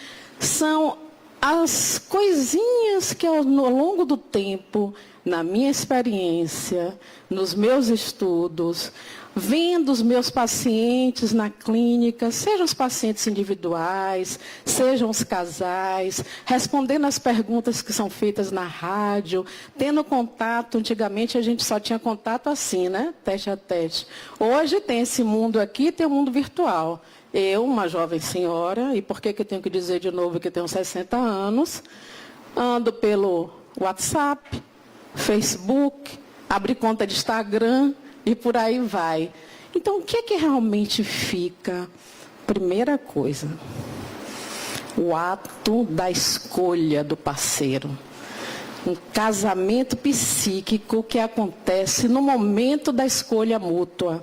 são as coisinhas que ao longo do tempo, na minha experiência, nos meus estudos, vendo os meus pacientes na clínica, sejam os pacientes individuais, sejam os casais, respondendo as perguntas que são feitas na rádio, tendo contato. Antigamente a gente só tinha contato assim, né? Teste a teste. Hoje tem esse mundo aqui, tem o mundo virtual. Eu, uma jovem senhora, e por que eu tenho que dizer de novo que tenho 60 anos, ando pelo WhatsApp, Facebook, abri conta de Instagram e por aí vai. Então, o que é que realmente fica? Primeira coisa, o ato da escolha do parceiro. Um casamento psíquico que acontece no momento da escolha mútua.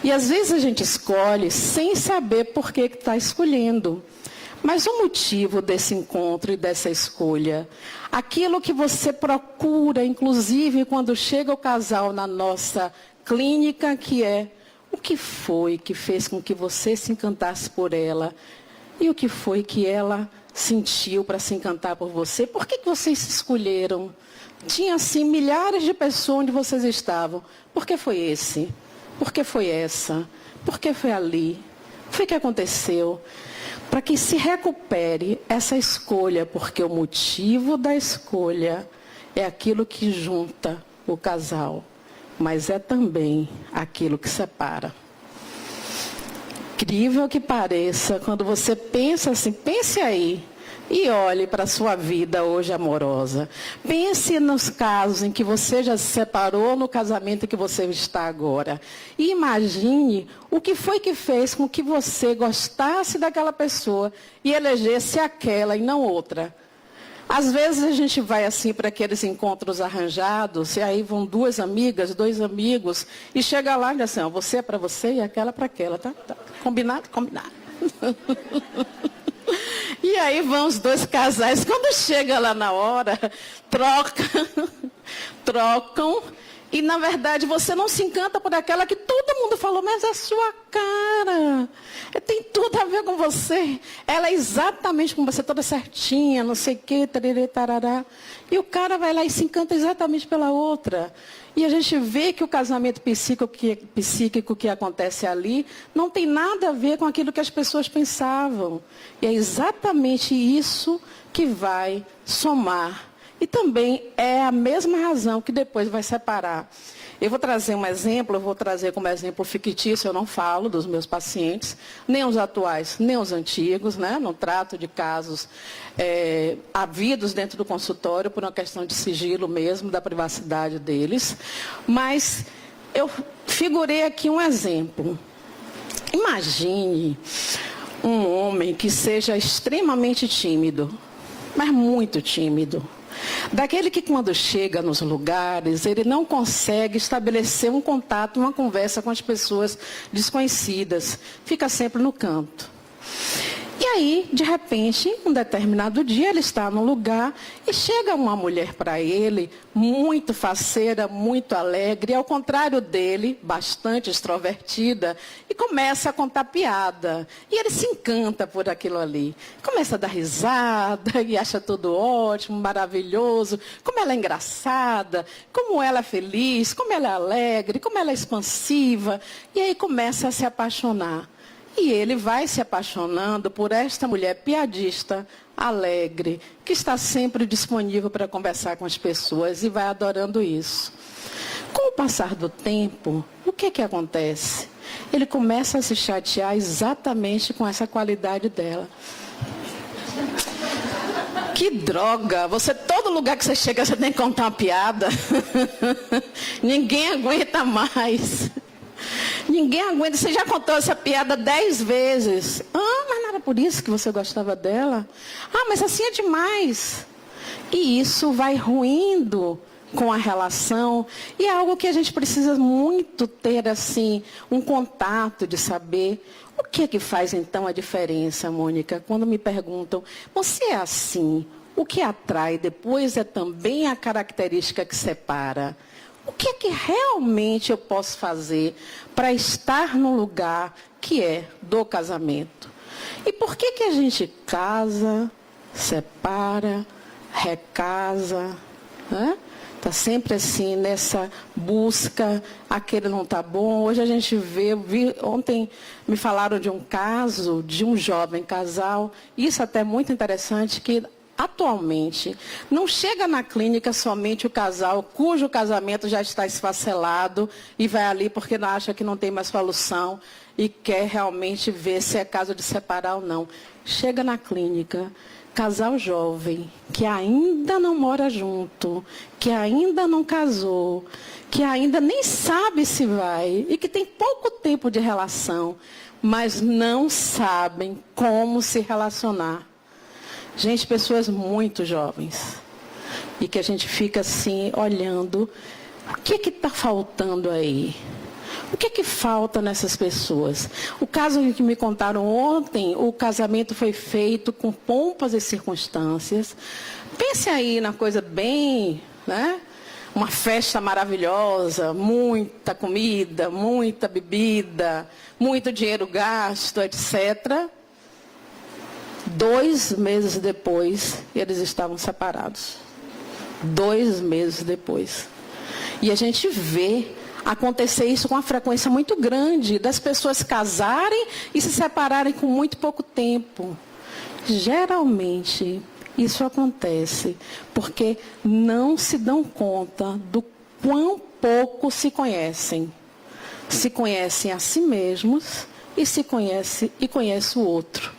E às vezes a gente escolhe sem saber por que está escolhendo. Mas o motivo desse encontro e dessa escolha, aquilo que você procura, inclusive quando chega o casal na nossa clínica, que é o que foi que fez com que você se encantasse por ela e o que foi que ela sentiu para se encantar por você. Por que vocês se escolheram? Tinha assim milhares de pessoas onde vocês estavam. Por que foi esse? Por que foi essa? Por que foi ali? O que foi que aconteceu? Para que se recupere essa escolha, porque o motivo da escolha é aquilo que junta o casal, mas é também aquilo que separa. Incrível que pareça, quando você pensa assim, pense aí, e olhe para a sua vida hoje amorosa. Pense nos casos em que você já se separou, no casamento em que você está agora. E imagine o que foi que fez com que você gostasse daquela pessoa e elegesse aquela e não outra. Às vezes a gente vai assim para aqueles encontros arranjados, e aí vão duas amigas, dois amigos, e chega lá e diz assim, ó, você é para você e aquela para aquela, tá? Combinado? Combinado. E aí vão os dois casais, quando chega lá na hora, trocam, e na verdade você não se encanta por aquela que todo mundo falou, mas é a sua cara, tem tudo a ver com você, ela é exatamente como você, toda certinha, não sei o que, tarará, tarará. E o cara vai lá e se encanta exatamente pela outra. E a gente vê que o casamento psíquico que acontece ali não tem nada a ver com aquilo que as pessoas pensavam. E é exatamente isso que vai somar. E também é a mesma razão que depois vai separar. Eu vou trazer um exemplo, eu vou trazer como exemplo fictício, eu não falo dos meus pacientes, nem os atuais, nem os antigos, né? Não trato de casos havidos dentro do consultório por uma questão de sigilo mesmo, da privacidade deles. Mas eu figurei aqui um exemplo. Imagine um homem que seja extremamente tímido, mas muito tímido. Daquele que quando chega nos lugares, ele não consegue estabelecer um contato, uma conversa com as pessoas desconhecidas. Fica sempre no canto. E aí, de repente, um determinado dia, ele está num lugar e chega uma mulher para ele, muito faceira, muito alegre, ao contrário dele, bastante extrovertida, e começa a contar piada. E ele se encanta por aquilo ali. Começa a dar risada e acha tudo ótimo, maravilhoso, como ela é engraçada, como ela é feliz, como ela é alegre, como ela é expansiva. E aí começa a se apaixonar. E ele vai se apaixonando por esta mulher piadista, alegre, que está sempre disponível para conversar com as pessoas e vai adorando isso. Com o passar do tempo, o que acontece? Ele começa a se chatear exatamente com essa qualidade dela. Que droga! Todo lugar que você chega, você tem que contar uma piada. Ninguém aguenta mais. Ninguém aguenta. Você já contou essa piada 10 vezes. Mas não era por isso que você gostava dela? Mas assim é demais. E isso vai ruindo com a relação. E é algo que a gente precisa muito ter, assim, um contato de saber. O que é que faz, então, a diferença, Mônica? Quando me perguntam, você é assim, o que atrai depois é também a característica que separa. O que é que realmente eu posso fazer para estar no lugar que é do casamento? E por que que a gente casa, separa, recasa, né? Está sempre assim, nessa busca, aquele não está bom. Hoje a gente ontem me falaram de um caso, de um jovem casal, isso até é muito interessante, que atualmente não chega na clínica somente o casal cujo casamento já está esfacelado e vai ali porque acha que não tem mais solução e quer realmente ver se é caso de separar ou não. Chega na clínica casal jovem, que ainda não mora junto, que ainda não casou, que ainda nem sabe se vai e que tem pouco tempo de relação, mas não sabem como se relacionar. Gente, pessoas muito jovens e que a gente fica assim, olhando, o que está faltando aí? O que falta nessas pessoas? O caso que me contaram ontem, o casamento foi feito com pompas e circunstâncias. Pense aí na coisa bem, né? Uma festa maravilhosa, muita comida, muita bebida, muito dinheiro gasto, etc. 2 meses depois, eles estavam separados. 2 meses depois. E a gente vê acontecer isso com uma frequência muito grande, das pessoas casarem e se separarem com muito pouco tempo. Geralmente, isso acontece porque não se dão conta do quão pouco se conhecem. Se conhecem a si mesmos e se conhece o outro.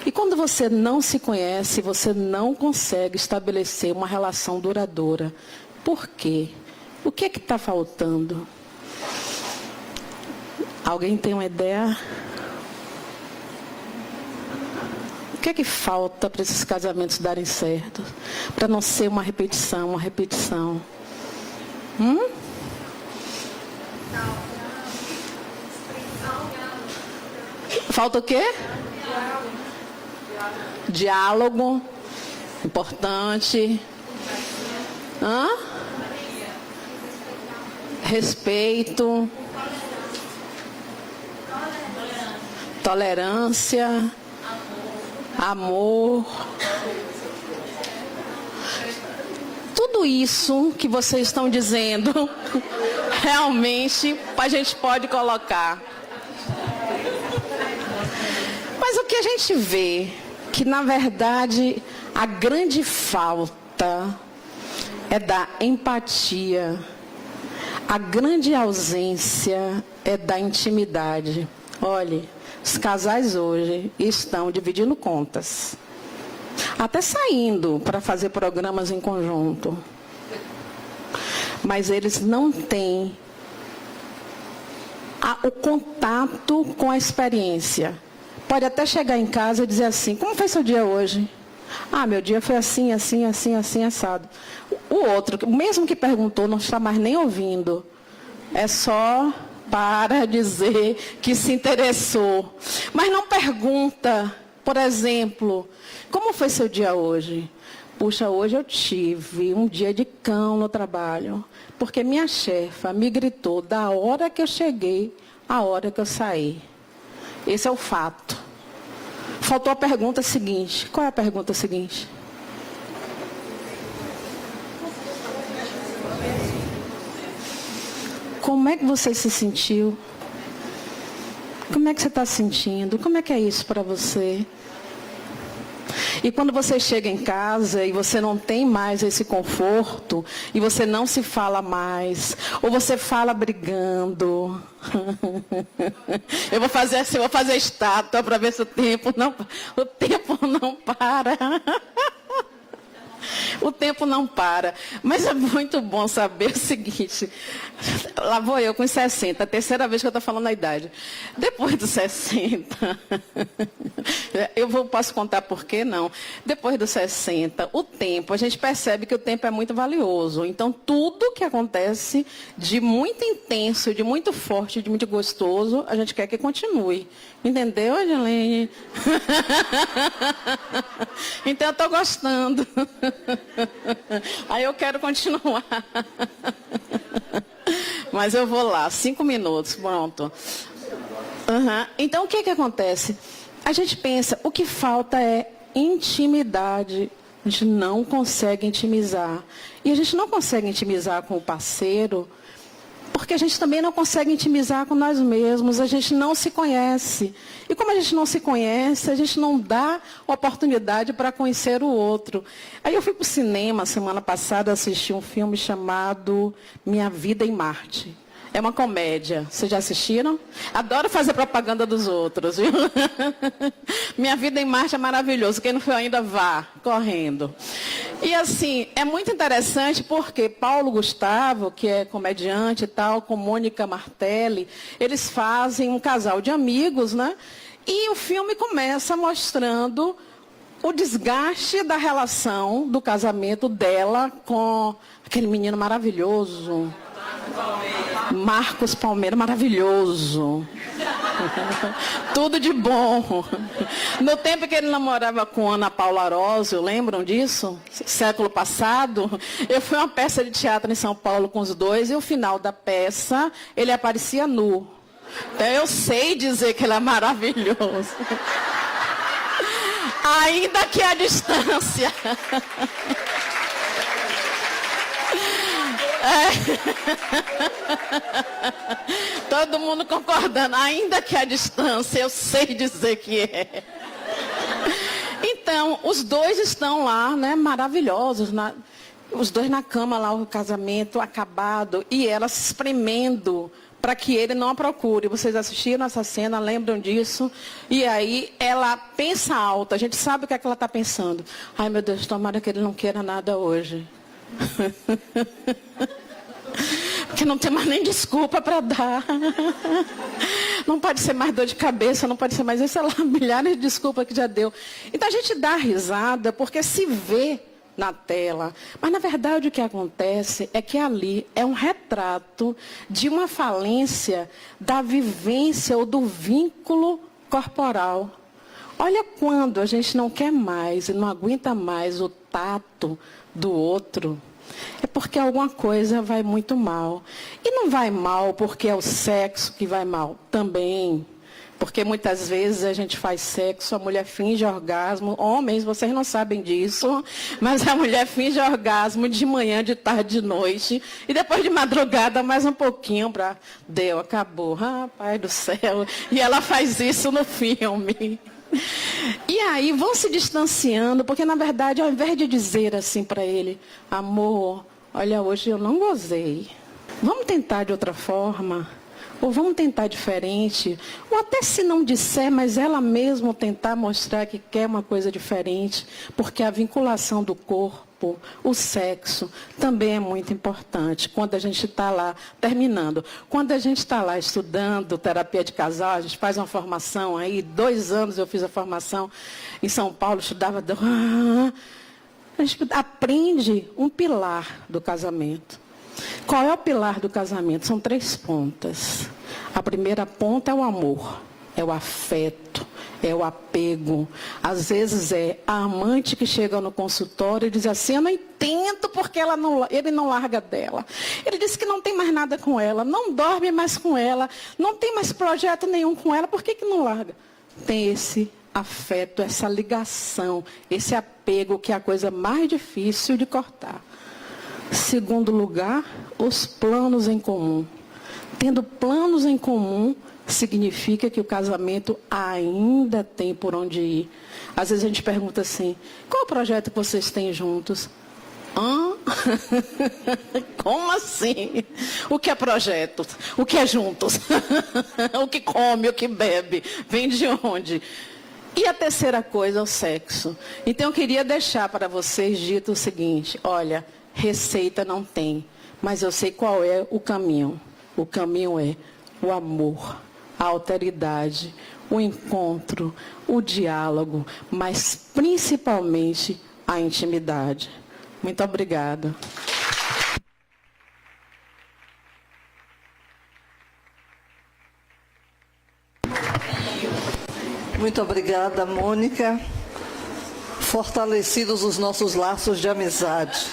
E quando você não se conhece, você não consegue estabelecer uma relação duradoura. Por quê? O que é que está faltando? Alguém tem uma ideia? O que é que falta para esses casamentos darem certo? Para não ser uma repetição, uma repetição. Falta o quê? Diálogo. Importante. Respeito. Tolerância, amor. Tudo isso que vocês estão dizendo, realmente a gente pode colocar. Mas o que a gente vê, que na verdade a grande falta é da empatia, a grande ausência é da intimidade. Olhe, os casais hoje estão dividindo contas. Até saindo para fazer programas em conjunto. Mas eles não têm o contato com a experiência. Pode até chegar em casa e dizer assim, como foi seu dia hoje? Meu dia foi assim, assim, assim, assim, assado. O outro, mesmo que perguntou, não está mais nem ouvindo. É só para dizer que se interessou. Mas não pergunta, por exemplo, como foi seu dia hoje? Puxa, hoje eu tive um dia de cão no trabalho, porque minha chefa me gritou da hora que eu cheguei à hora que eu saí. Esse é o fato. Faltou a pergunta seguinte. Qual é a pergunta seguinte? Como é que você se sentiu? Como é que você está se sentindo? Como é que é isso para você? E quando você chega em casa e você não tem mais esse conforto, e você não se fala mais, ou você fala brigando. Eu vou fazer assim, vou fazer estátua para ver se o tempo não para. O tempo não para. Mas é muito bom saber o seguinte. Lá vou eu com 60, a terceira vez que eu estou falando a idade. Depois dos 60, posso contar por que não. Depois dos 60, o tempo, a gente percebe que o tempo é muito valioso. Então, tudo que acontece de muito intenso, de muito forte, de muito gostoso, a gente quer que continue. Entendeu, Angelene? Então, eu estou gostando. Aí eu quero continuar. Mas eu vou lá, 5 minutos, pronto. Então, o que acontece? A gente pensa, o que falta é intimidade. A gente não consegue intimizar. E a gente não consegue intimizar com o parceiro, porque a gente também não consegue intimizar com nós mesmos, a gente não se conhece. E como a gente não se conhece, a gente não dá oportunidade para conhecer o outro. Aí eu fui para o cinema, semana passada, assistir um filme chamado Minha Vida em Marte. É uma comédia. Vocês já assistiram? Adoro fazer propaganda dos outros, viu? Minha Vida em Marte é maravilhoso. Quem não foi ainda, vá, correndo. E assim, é muito interessante porque Paulo Gustavo, que é comediante e tal, com Mônica Martelli, eles fazem um casal de amigos, né? E o filme começa mostrando o desgaste da relação, do casamento dela com aquele menino maravilhoso. Marcos Palmeira, maravilhoso. Tudo de bom. No tempo que ele namorava com Ana Paula Arósio, lembram disso? Século passado, eu fui a uma peça de teatro em São Paulo com os dois, e o final da peça, ele aparecia nu. Então eu sei dizer que ele é maravilhoso. Ainda que a distância. Todo mundo concordando, ainda que a distância, eu sei dizer que é. Então, os dois estão lá, né, maravilhosos, os dois na cama lá, o casamento acabado, e ela se espremendo para que ele não a procure. Vocês assistiram essa cena, lembram disso? E aí ela pensa alto, a gente sabe o que é que ela está pensando. Ai, meu Deus, tomara que ele não queira nada hoje. Porque não tem mais nem desculpa para dar. Não pode ser mais dor de cabeça, não pode ser mais, sei lá, milhares de desculpas que já deu. Então a gente dá risada porque se vê na tela. Mas na verdade o que acontece é que ali é um retrato de uma falência da vivência ou do vínculo corporal. Olha quando a gente não quer mais e não aguenta mais o tato do outro, é porque alguma coisa vai muito mal. E não vai mal porque é o sexo que vai mal também. Porque muitas vezes a gente faz sexo, a mulher finge orgasmo. Homens, vocês não sabem disso, mas a mulher finge orgasmo de manhã, de tarde, de noite. E depois de madrugada, mais um pouquinho para... Deu, acabou. Rapaz do céu. E ela faz isso no filme. E aí vão se distanciando, porque na verdade, ao invés de dizer assim para ele, amor, olha, hoje eu não gozei, vamos tentar de outra forma, ou vamos tentar diferente, ou até se não disser, mas ela mesma tentar mostrar que quer uma coisa diferente, porque a vinculação do corpo, o sexo, também é muito importante. Quando a gente está lá, terminando, quando a gente está lá estudando terapia de casal, a gente faz uma formação aí, 2 anos eu fiz a formação em São Paulo, estudava, a gente aprende um pilar do casamento. Qual é o pilar do casamento? São 3 pontas. A primeira ponta é o amor, é o afeto, é o apego. Às vezes é a amante que chega no consultório e diz assim, eu não entendo porque ele não larga dela. Ele disse que não tem mais nada com ela, não dorme mais com ela, não tem mais projeto nenhum com ela, por que não larga? Tem esse afeto, essa ligação, esse apego que é a coisa mais difícil de cortar. Segundo lugar, os planos em comum. Tendo planos em comum, significa que o casamento ainda tem por onde ir. Às vezes a gente pergunta assim, qual o projeto que vocês têm juntos? Como assim? O que é projeto? O que é juntos? O que come, o que bebe? Vem de onde? E a terceira coisa é o sexo. Então eu queria deixar para vocês dito o seguinte, olha, receita não tem, mas eu sei qual é o caminho. O caminho é o amor, a alteridade, o encontro, o diálogo, mas principalmente a intimidade. Muito obrigada. Muito obrigada, Mônica. Fortalecidos os nossos laços de amizade.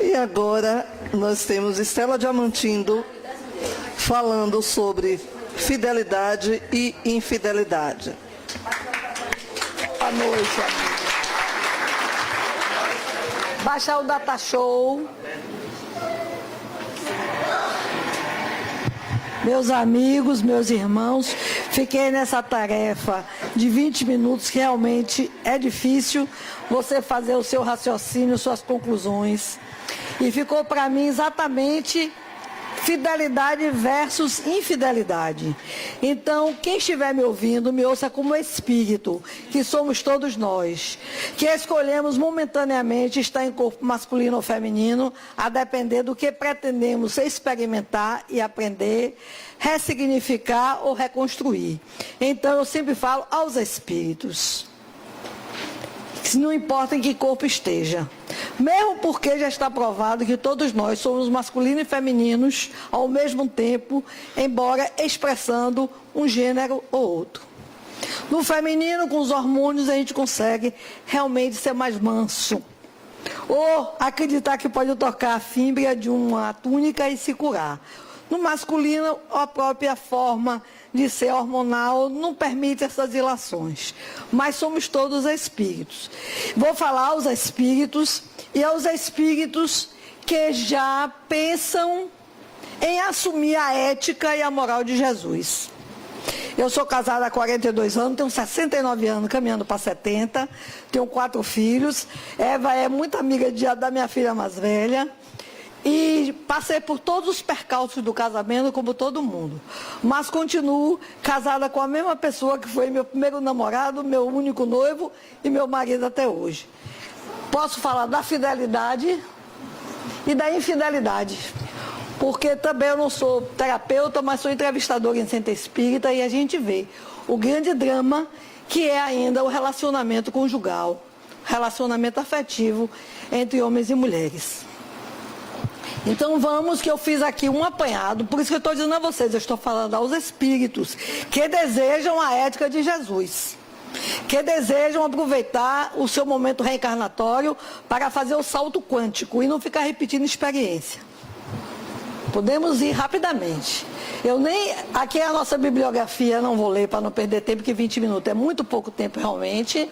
E agora nós temos Estela Diamantindo falando sobre fidelidade e infidelidade. Boa noite, amigo. Baixar o data show. Meus amigos, meus irmãos, fiquei nessa tarefa de 20 minutos, que realmente é difícil você fazer o seu raciocínio, suas conclusões. E ficou para mim exatamente fidelidade versus infidelidade. Então, quem estiver me ouvindo, me ouça como espírito, que somos todos nós, que escolhemos momentaneamente estar em corpo masculino ou feminino, a depender do que pretendemos experimentar e aprender, ressignificar ou reconstruir. Então, eu sempre falo aos espíritos, não importa em que corpo esteja. Mesmo porque já está provado que todos nós somos masculinos e femininos ao mesmo tempo, embora expressando um gênero ou outro. No feminino, com os hormônios, a gente consegue realmente ser mais manso. Ou acreditar que pode tocar a fímbria de uma túnica e se curar. No masculino, a própria forma de ser hormonal não permite essas ilações. Mas somos todos espíritos. Vou falar aos espíritos e aos espíritos que já pensam em assumir a ética e a moral de Jesus. Eu sou casada há 42 anos, tenho 69 anos, caminhando para 70, tenho 4 filhos. Eva é muito amiga da minha filha mais velha. E passei por todos os percalços do casamento, como todo mundo. Mas continuo casada com a mesma pessoa que foi meu primeiro namorado, meu único noivo e meu marido até hoje. Posso falar da fidelidade e da infidelidade. Porque também eu não sou terapeuta, mas sou entrevistadora em centro espírita e a gente vê o grande drama que é ainda o relacionamento conjugal, relacionamento afetivo entre homens e mulheres. Então vamos, que eu fiz aqui um apanhado, por isso que eu estou dizendo a vocês, eu estou falando aos espíritos que desejam a ética de Jesus, que desejam aproveitar o seu momento reencarnatório para fazer o salto quântico e não ficar repetindo experiência. Podemos ir rapidamente. Aqui é a nossa bibliografia, não vou ler para não perder tempo, porque 20 minutos é muito pouco tempo realmente.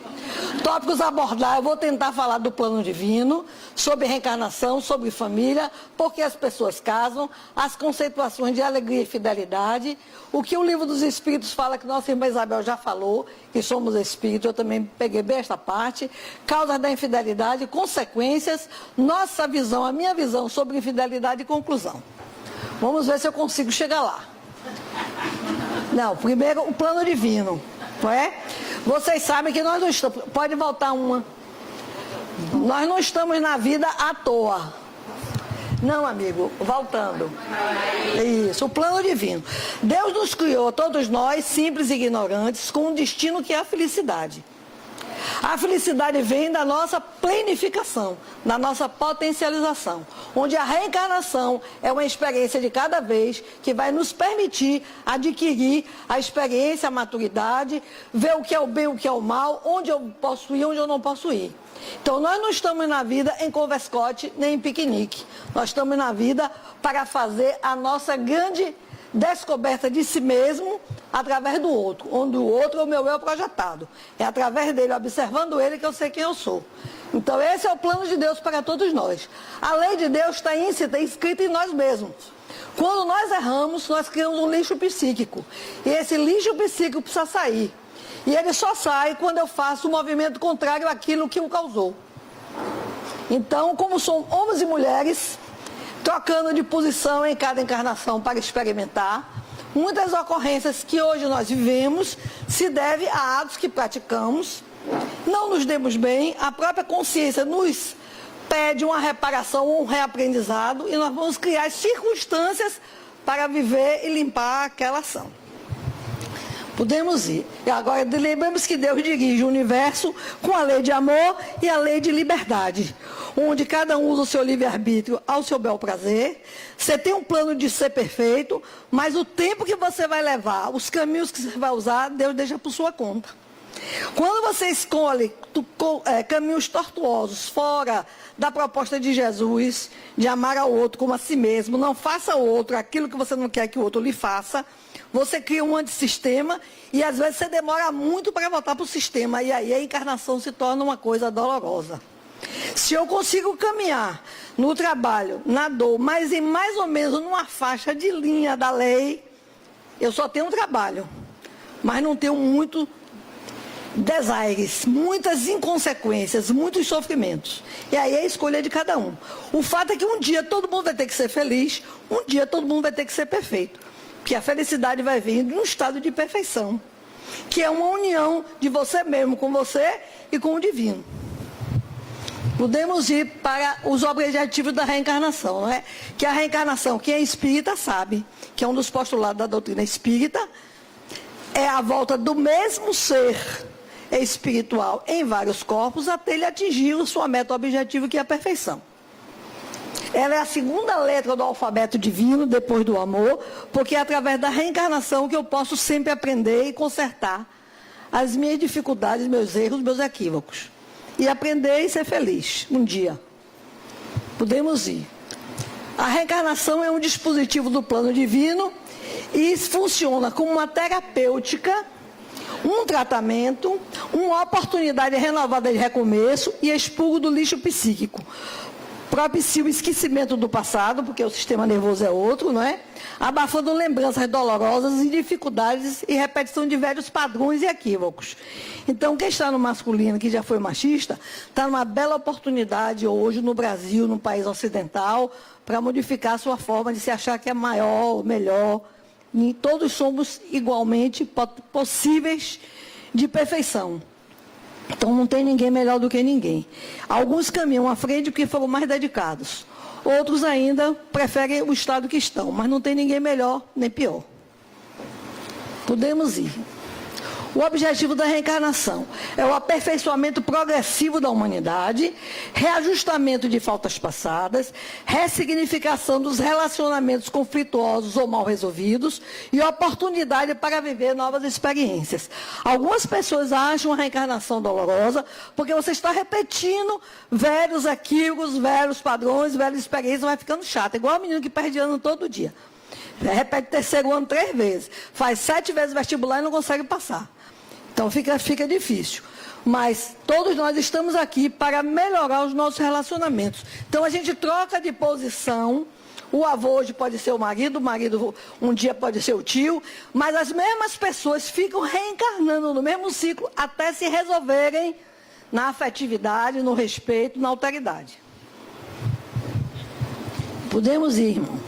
Tópicos a abordar, eu vou tentar falar do plano divino, sobre reencarnação, sobre família, porque as pessoas casam, as conceituações de alegria e fidelidade, o que o Livro dos Espíritos fala, que nossa irmã Isabel já falou, que somos espíritos, eu também peguei bem esta parte, causas da infidelidade, consequências, nossa visão, a minha visão sobre infidelidade e conclusão. Vamos ver se eu consigo chegar lá. Não, primeiro o plano divino, não é? Vocês sabem que nós não estamos... Pode voltar uma. Nós não estamos na vida à toa. Não, amigo, voltando. Isso, o plano divino. Deus nos criou, todos nós, simples e ignorantes, com um destino que é a felicidade. A felicidade vem da nossa planificação, da nossa potencialização, onde a reencarnação é uma experiência de cada vez que vai nos permitir adquirir a experiência, a maturidade, ver o que é o bem, o que é o mal, onde eu posso ir, onde eu não posso ir. Então, nós não estamos na vida em converscote nem em piquenique. Nós estamos na vida para fazer a nossa grande descoberta de si mesmo através do outro, onde o outro é o meu eu projetado. É através dele, observando ele, que eu sei quem eu sou. Então esse é o plano de Deus para todos nós. A lei de Deus está escrita em nós mesmos. Quando nós erramos, nós criamos um lixo psíquico. E esse lixo psíquico precisa sair. E ele só sai quando eu faço um movimento contrário àquilo que o causou. Então, como são homens e mulheres trocando de posição em cada encarnação para experimentar, muitas ocorrências que hoje nós vivemos se devem a atos que praticamos, não nos demos bem, a própria consciência nos pede uma reparação ou um reaprendizado e nós vamos criar circunstâncias para viver e limpar aquela ação. Podemos ir. E agora lembramos que Deus dirige o universo com a lei de amor e a lei de liberdade, onde cada um usa o seu livre-arbítrio ao seu bel prazer. Você tem um plano de ser perfeito, mas o tempo que você vai levar, os caminhos que você vai usar, Deus deixa por sua conta. Quando você escolhe caminhos tortuosos, fora da proposta de Jesus, de amar ao outro como a si mesmo, não faça ao outro aquilo que você não quer que o outro lhe faça, você cria um antissistema e às vezes você demora muito para voltar para o sistema. E aí a encarnação se torna uma coisa dolorosa. Se eu consigo caminhar no trabalho, na dor, mas em mais ou menos numa faixa de linha da lei, eu só tenho um trabalho, mas não tenho muito desaires, muitas inconsequências, muitos sofrimentos. E aí é a escolha de cada um. O fato é que um dia todo mundo vai ter que ser feliz, um dia todo mundo vai ter que ser perfeito. Porque a felicidade vai vir de um estado de perfeição, que é uma união de você mesmo com você e com o divino. Podemos ir para os objetivos da reencarnação, não é? Que a reencarnação, quem é espírita sabe, que é um dos postulados da doutrina espírita, é a volta do mesmo ser espiritual em vários corpos até ele atingir a sua meta objetiva, que é a perfeição. Ela é a segunda letra do alfabeto divino, depois do amor, porque é através da reencarnação que eu posso sempre aprender e consertar as minhas dificuldades, meus erros, meus equívocos. E aprender e ser feliz um dia. Podemos ir. A reencarnação é um dispositivo do plano divino e funciona como uma terapêutica, um tratamento, uma oportunidade renovada de recomeço e expurgo do lixo psíquico. Propicia o esquecimento do passado, porque o sistema nervoso é outro, não é? Abafando lembranças dolorosas e dificuldades e repetição de velhos padrões e equívocos. Então, quem está no masculino, que já foi machista, está numa bela oportunidade hoje no Brasil, no país ocidental, para modificar a sua forma de se achar que é maior, melhor. E todos somos igualmente possíveis de perfeição. Então não tem ninguém melhor do que ninguém. Alguns caminham à frente porque foram mais dedicados. Outros ainda preferem o estado que estão, mas não tem ninguém melhor nem pior. Podemos ir. O objetivo da reencarnação é o aperfeiçoamento progressivo da humanidade, reajustamento de faltas passadas, ressignificação dos relacionamentos conflituosos ou mal resolvidos e oportunidade para viver novas experiências. Algumas pessoas acham a reencarnação dolorosa porque você está repetindo velhos equívocos, velhos padrões, velhas experiências, vai ficando chato, igual o menino que perde ano todo dia. Repete terceiro ano 3 vezes, faz 7 vezes vestibular e não consegue passar. Então fica difícil. Mas todos nós estamos aqui para melhorar os nossos relacionamentos. Então a gente troca de posição. O avô hoje pode ser o marido um dia pode ser o tio, mas as mesmas pessoas ficam reencarnando no mesmo ciclo até se resolverem na afetividade, no respeito, na alteridade. Podemos ir, irmão.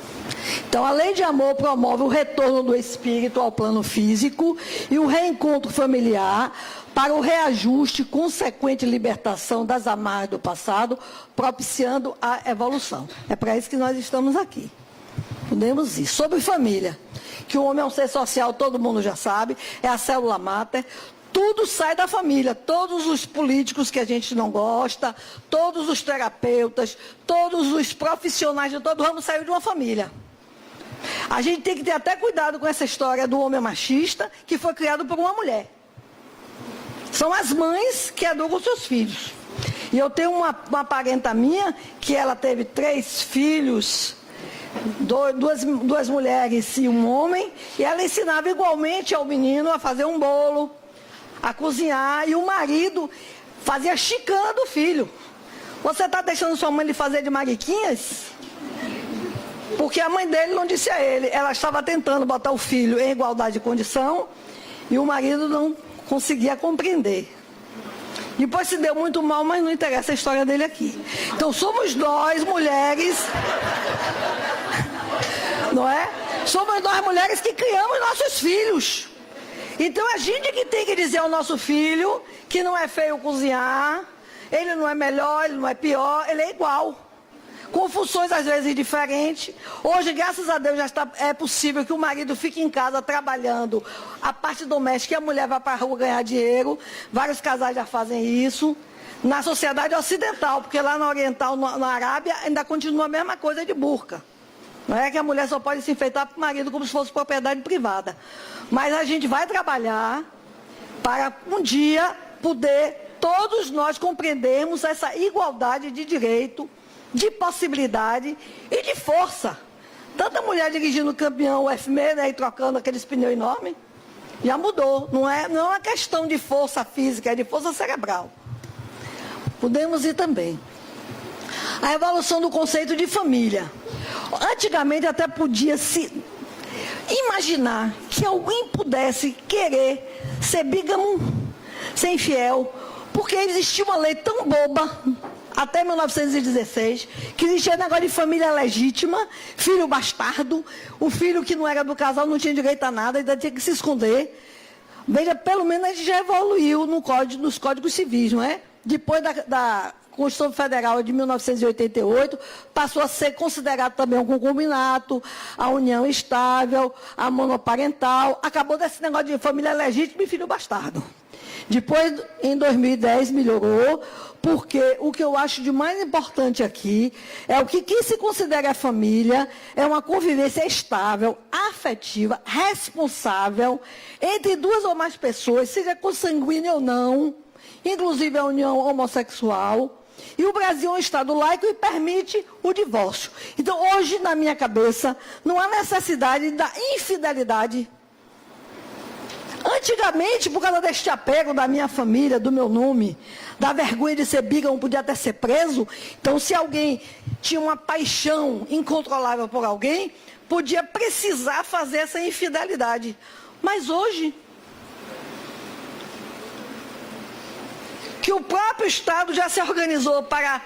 Então, a lei de amor promove o retorno do espírito ao plano físico e o reencontro familiar para o reajuste e consequente libertação das amarras do passado, propiciando a evolução. É para isso que nós estamos aqui. Podemos ir. Sobre família, que o homem é um ser social, todo mundo já sabe, é a célula máter. Tudo sai da família, todos os políticos que a gente não gosta, todos os terapeutas, todos os profissionais de todo ramo saíram de uma família. A gente tem que ter até cuidado com essa história do homem machista que foi criado por uma mulher. São as mães que educam seus filhos. E eu tenho uma parenta minha que ela teve 3 filhos, duas mulheres e um homem, e ela ensinava igualmente ao menino a fazer um bolo, a cozinhar, e o marido fazia chicana do filho. Você está deixando sua mãe lhe fazer de mariquinhas? Porque a mãe dele não disse a ele, ela estava tentando botar o filho em igualdade de condição e o marido não conseguia compreender. Depois se deu muito mal, mas não interessa a história dele aqui. Então somos nós, mulheres, não é? Somos nós, mulheres, que criamos nossos filhos. Então a gente que tem que dizer ao nosso filho que não é feio cozinhar, ele não é melhor, ele não é pior, ele é igual. Com funções às vezes diferentes. Hoje, graças a Deus, é possível que o marido fique em casa trabalhando a parte doméstica e a mulher vá para a rua ganhar dinheiro. Vários casais já fazem isso. Na sociedade ocidental, porque lá na oriental, na Arábia, ainda continua a mesma coisa de burca. Não é que a mulher só pode se enfeitar para o marido como se fosse propriedade privada. Mas a gente vai trabalhar para um dia poder todos nós compreendermos essa igualdade de direito, de possibilidade e de força. Tanta mulher dirigindo o caminhão UF6, né, e trocando aqueles pneus enormes. Já mudou. Não é uma questão de força física, é de força cerebral. Podemos ir também. A evolução do conceito de família. Antigamente até podia se imaginar que alguém pudesse querer ser bígamo, ser infiel, porque existia uma lei tão boba, até 1916, que existia negócio de família legítima, filho bastardo, o filho que não era do casal não tinha direito a nada, ainda tinha que se esconder. Veja, pelo menos a gente já evoluiu nos códigos civis, não é? Depois da Constituição Federal de 1988, passou a ser considerado também um concubinato, a união estável, a monoparental, acabou desse negócio de família legítima e filho bastardo. Depois, em 2010, melhorou, porque o que eu acho de mais importante aqui é o que se considera família, é uma convivência estável, afetiva, responsável, entre duas ou mais pessoas, seja consanguínea ou não, inclusive a união homossexual. E o Brasil é um Estado laico e permite o divórcio. Então, hoje, na minha cabeça, não há necessidade da infidelidade. Antigamente, por causa deste apego da minha família, do meu nome, da vergonha de ser bígamo, podia até ser preso. Então, se alguém tinha uma paixão incontrolável por alguém, podia precisar fazer essa infidelidade. Mas hoje, que o próprio Estado já se organizou para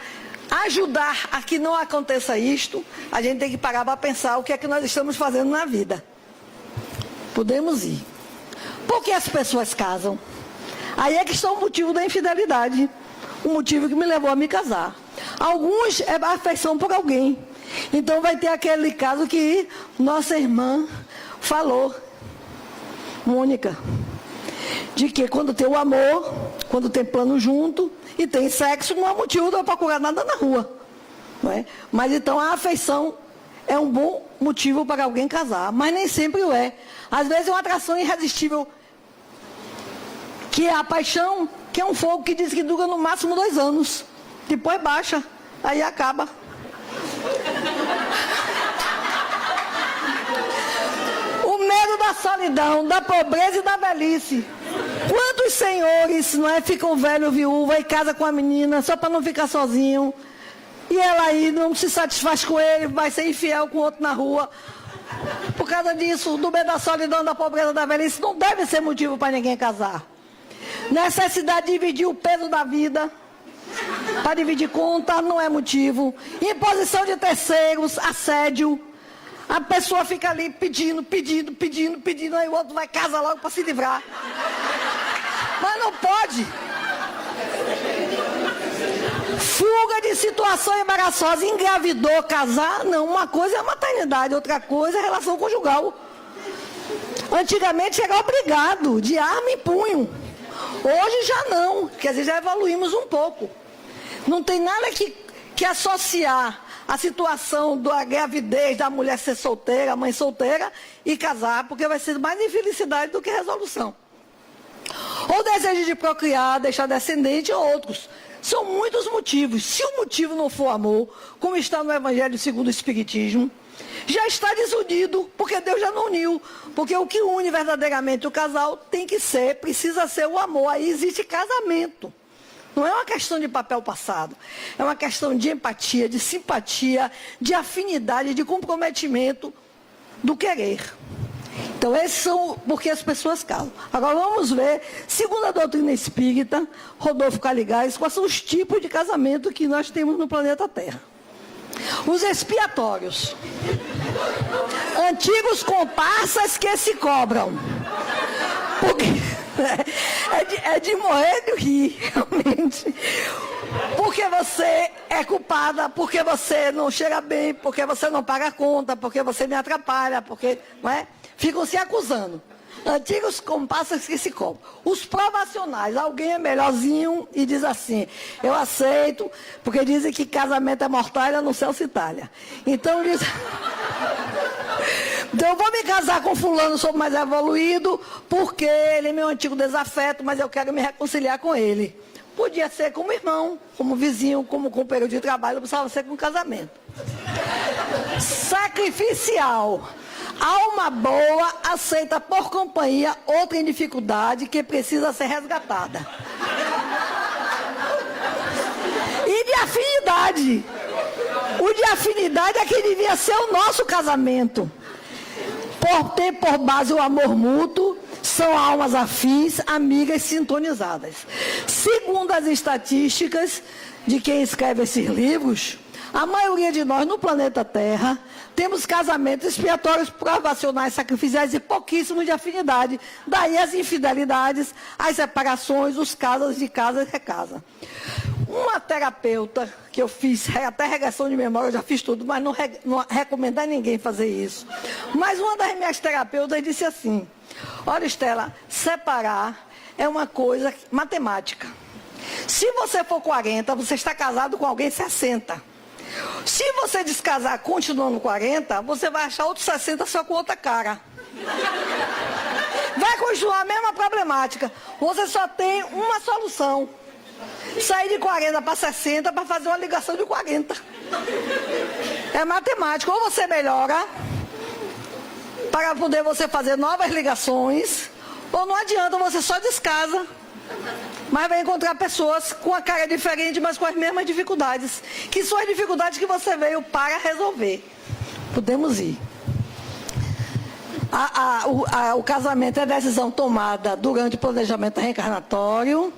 ajudar a que não aconteça isto, a gente tem que parar para pensar o que é que nós estamos fazendo na vida. Podemos ir. Por que as pessoas casam? Aí é que está o motivo da infidelidade. O motivo que me levou a me casar. Alguns é a afeição por alguém. Então vai ter aquele caso que nossa irmã falou, Mônica, de que quando tem o amor, quando tem plano junto e tem sexo, não há motivo de eu procurar nada na rua. Não é? Mas então a afeição é um bom motivo para alguém casar, mas nem sempre o é. Às vezes é uma atração irresistível, que é a paixão, que é um fogo que diz que dura no máximo 2 anos. Depois baixa, aí acaba. O medo da solidão, da pobreza e da velhice. Quantos senhores, não é, ficam velho, viúva e casa com a menina só para não ficar sozinho? E ela aí não se satisfaz com ele, vai ser infiel com outro na rua. Por causa disso, do medo da solidão, da pobreza, da velhice, não deve ser motivo para ninguém casar. Necessidade de dividir o peso da vida, para dividir conta, não é motivo. Imposição de terceiros, assédio. A pessoa fica ali pedindo, aí o outro vai casar logo para se livrar. Mas não pode. Fuga de situação embaraçosa, engravidou, casar, não. Uma coisa é a maternidade, outra coisa é a relação conjugal. Antigamente era obrigado, de arma em punho. Hoje já não, quer dizer, já evoluímos um pouco. Não tem nada que associar a situação da gravidez, da mulher ser solteira, mãe solteira, e casar, porque vai ser mais infelicidade do que resolução. Ou desejo de procriar, deixar descendente, ou outros. São muitos motivos. Se o motivo não for amor, como está no Evangelho segundo o Espiritismo, já está desunido, porque Deus já não uniu. Porque o que une verdadeiramente o casal tem que ser, precisa ser o amor. Aí existe casamento. Não é uma questão de papel passado. É uma questão de empatia, de simpatia, de afinidade, de comprometimento do querer. Então, esses são porque as pessoas casam. Agora, vamos ver, segundo a doutrina espírita, Rodolfo Caligás, quais são os tipos de casamento que nós temos no planeta Terra. Os expiatórios. Antigos comparsas que se cobram. Porque é de morrer de rir, realmente. Porque você é culpada, porque você não chega bem, porque você não paga a conta, porque você me atrapalha, porque, não é? Ficam se acusando. Antigos comparsas que se cobram. Os provacionais, alguém é melhorzinho e diz assim, eu aceito, porque dizem que casamento é mortalha, no céu se talha. Então diz... Então eu vou me casar com fulano, sou mais evoluído, porque ele é meu antigo desafeto, mas eu quero me reconciliar com ele. Podia ser como irmão, como vizinho, como companheiro de trabalho, não precisava ser com casamento. Sacrificial. Alma boa aceita por companhia outra em dificuldade que precisa ser resgatada. E de afinidade. O de afinidade é que devia ser o nosso casamento. Por ter por base o amor mútuo, são almas afins, amigas sintonizadas. Segundo as estatísticas de quem escreve esses livros, a maioria de nós no planeta Terra temos casamentos expiatórios, provacionais, sacrificiais e pouquíssimos de afinidade. Daí as infidelidades, as separações, os casos de casa e recasa. Uma terapeuta que eu fiz, até regressão de memória, eu já fiz tudo, mas não recomendo a ninguém fazer isso. Mas uma das minhas terapeutas disse assim: olha, Estela, separar é uma coisa matemática. Se você for 40, você está casado com alguém 60. Se você descasar continuando 40, você vai achar outros 60 só com outra cara. Vai continuar a mesma problemática. Você só tem uma solução: sair de 40 para 60 para fazer uma ligação de 40. É matemático. Ou você melhora para poder você fazer novas ligações, ou não adianta, você só descasa. Mas vai encontrar pessoas com a cara diferente, mas com as mesmas dificuldades, que são as dificuldades que você veio para resolver. Podemos ir. O casamento é decisão tomada durante o planejamento reencarnatório.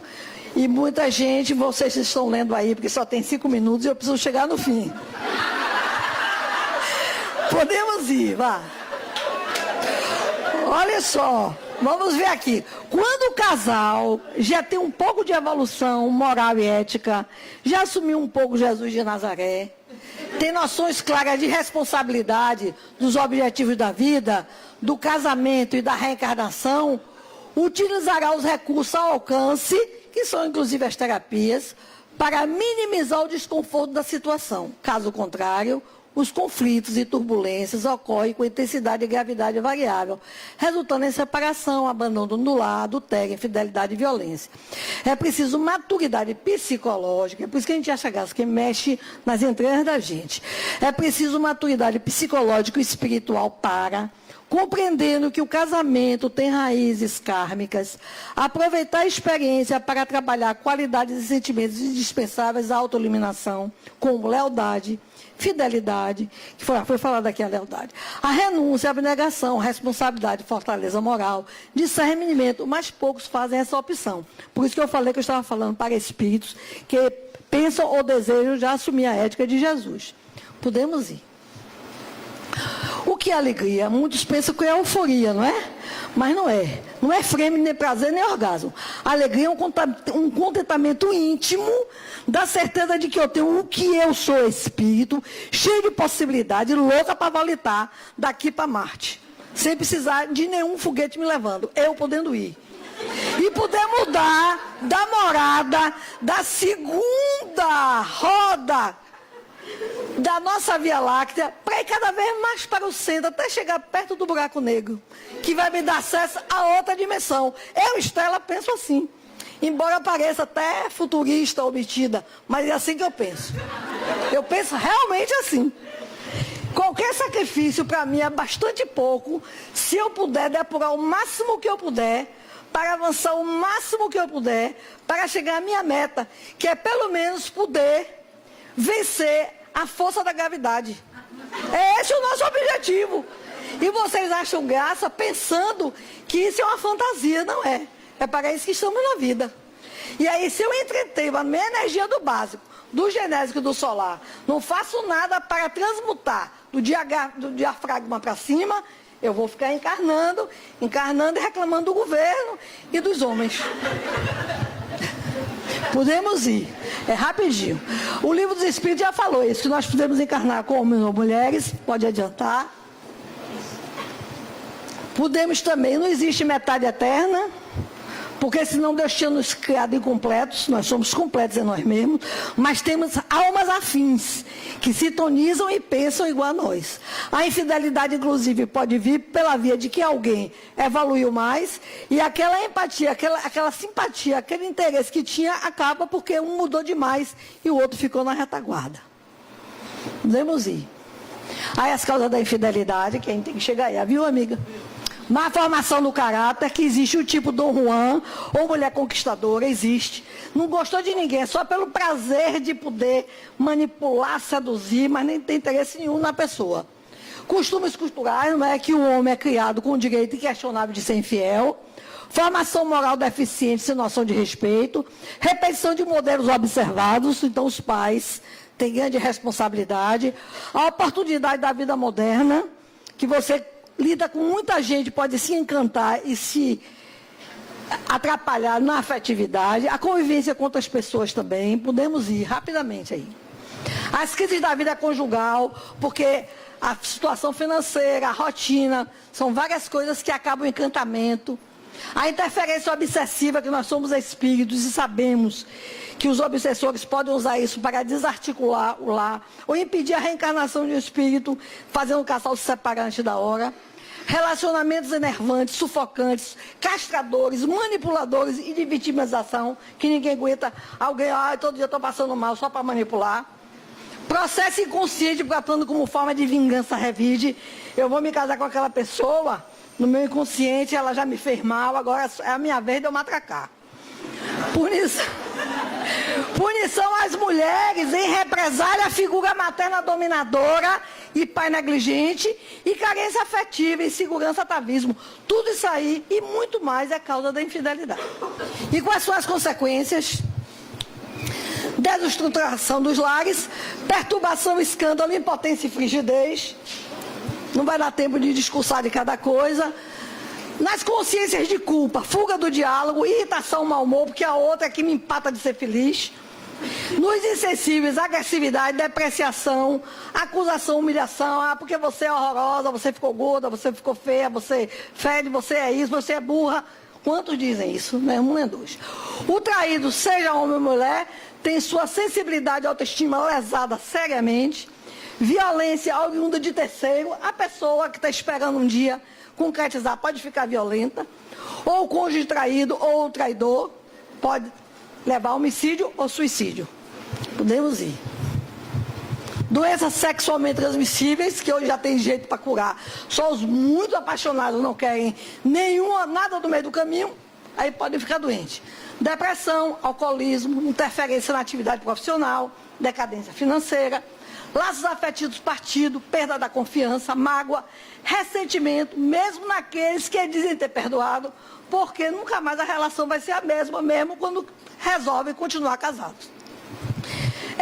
E muita gente, vocês estão lendo aí, porque só tem 5 minutos e eu preciso chegar no fim. Podemos ir, vá. Olha só, vamos ver aqui. Quando o casal já tem um pouco de evolução moral e ética, já assumiu um pouco Jesus de Nazaré, tem noções claras de responsabilidade dos objetivos da vida, do casamento e da reencarnação, utilizará os recursos ao alcance, que são inclusive as terapias, para minimizar o desconforto da situação. Caso contrário, os conflitos e turbulências ocorrem com intensidade e gravidade variável, resultando em separação, abandono do lar, adultério, infidelidade e violência. É preciso maturidade psicológica, é por isso que a gente acha que mexe nas entranhas da gente. É preciso maturidade psicológica e espiritual para, compreendendo que o casamento tem raízes kármicas, aproveitar a experiência para trabalhar qualidades e sentimentos indispensáveis à autoeliminação, como lealdade, fidelidade, que foi falado aqui a lealdade, a renúncia, a abnegação, responsabilidade, fortaleza moral, discernimento, mas poucos fazem essa opção. Por isso que eu falei que eu estava falando para espíritos que pensam ou desejam já assumir a ética de Jesus. Podemos ir. O que é alegria? Muitos pensam que é euforia, não é? Mas não é. Não é frame, nem prazer, nem orgasmo. Alegria é um contentamento íntimo da certeza de que eu tenho o que eu sou espírito, cheio de possibilidade, louca para valitar daqui para Marte. Sem precisar de nenhum foguete me levando. Eu podendo ir. E poder mudar da morada, da segunda roda da nossa Via Láctea, para ir cada vez mais para o centro, até chegar perto do buraco negro, que vai me dar acesso a outra dimensão. Eu, Estela, penso assim. Embora pareça até futurista ou metida, mas é assim que eu penso. Eu penso realmente assim. Qualquer sacrifício para mim é bastante pouco, se eu puder depurar o máximo que eu puder, para avançar o máximo que eu puder, para chegar à minha meta, que é pelo menos poder vencer a força da gravidade. É esse o nosso objetivo. E vocês acham graça pensando que isso é uma fantasia. Não é. É para isso que estamos na vida. E aí, se eu entretenho a minha energia do básico, do genésico e do solar, não faço nada para transmutar do diafragma para cima, eu vou ficar encarnando e reclamando do governo e dos homens. Podemos ir. É rapidinho. O livro dos Espíritos já falou isso, que nós podemos encarnar com homens ou mulheres, pode adiantar. Podemos também, não existe metade eterna, porque senão Deus tinha nos criado incompletos, nós somos completos em nós mesmos, mas temos almas afins, que sintonizam e pensam igual a nós. A infidelidade, inclusive, pode vir pela via de que alguém evoluiu mais, e aquela empatia, aquela simpatia, aquele interesse que tinha, acaba porque um mudou demais e o outro ficou na retaguarda. Podemos ir. Aí as causas da infidelidade, que a gente tem que chegar aí, viu, amiga? Má formação do caráter, que existe o tipo Dom Juan, ou mulher conquistadora, existe. Não gostou de ninguém, é só pelo prazer de poder manipular, seduzir, mas nem tem interesse nenhum na pessoa. Costumes culturais, não é que o homem é criado com o direito inquestionável de ser infiel. Formação moral deficiente, sem noção de respeito. Repetição de modelos observados, então os pais têm grande responsabilidade. A oportunidade da vida moderna, que você lida com muita gente, pode se encantar e se atrapalhar na afetividade. A convivência com outras pessoas também. Podemos ir rapidamente aí. As crises da vida conjugal, porque a situação financeira, a rotina, são várias coisas que acabam o encantamento. A interferência obsessiva, que nós somos espíritos e sabemos que os obsessores podem usar isso para desarticular o lar, ou impedir a reencarnação de um espírito, fazendo o casal se separar antes da hora. Relacionamentos enervantes, sufocantes, castradores, manipuladores e de vitimização, que ninguém aguenta. Alguém, todo dia estou passando mal só para manipular. Processo inconsciente, tratando como forma de vingança revide. Eu vou me casar com aquela pessoa, no meu inconsciente ela já me fez mal, agora é a minha vez de eu matracar. Punição às mulheres em represália à figura materna dominadora e pai negligente, e carência afetiva, insegurança, atavismo. Tudo isso aí e muito mais é causa da infidelidade. E quais são as consequências? Desestruturação dos lares, perturbação, escândalo, impotência e frigidez. Não vai dar tempo de discursar de cada coisa. Nas consciências de culpa, fuga do diálogo, irritação, mau humor, porque a outra é que me empata de ser feliz. Nos insensíveis, agressividade, depreciação, acusação, humilhação. Porque você é horrorosa, você ficou gorda, você ficou feia, você fede, você é isso, você é burra. Quantos dizem isso? Não é um nem dois. O traído, seja homem ou mulher, tem sua sensibilidade e autoestima lesada seriamente. Violência oriunda de terceiro, a pessoa que está esperando um dia concretizar pode ficar violenta, ou o cônjuge traído ou o traidor pode levar a homicídio ou suicídio. Podemos ir. Doenças sexualmente transmissíveis, que hoje já tem jeito para curar, só os muito apaixonados não querem nada do meio do caminho, aí podem ficar doentes. Depressão, alcoolismo, interferência na atividade profissional, decadência financeira, laços afetivos partidos, perda da confiança, mágoa, ressentimento, mesmo naqueles que dizem ter perdoado, porque nunca mais a relação vai ser a mesma, mesmo quando resolvem continuar casados.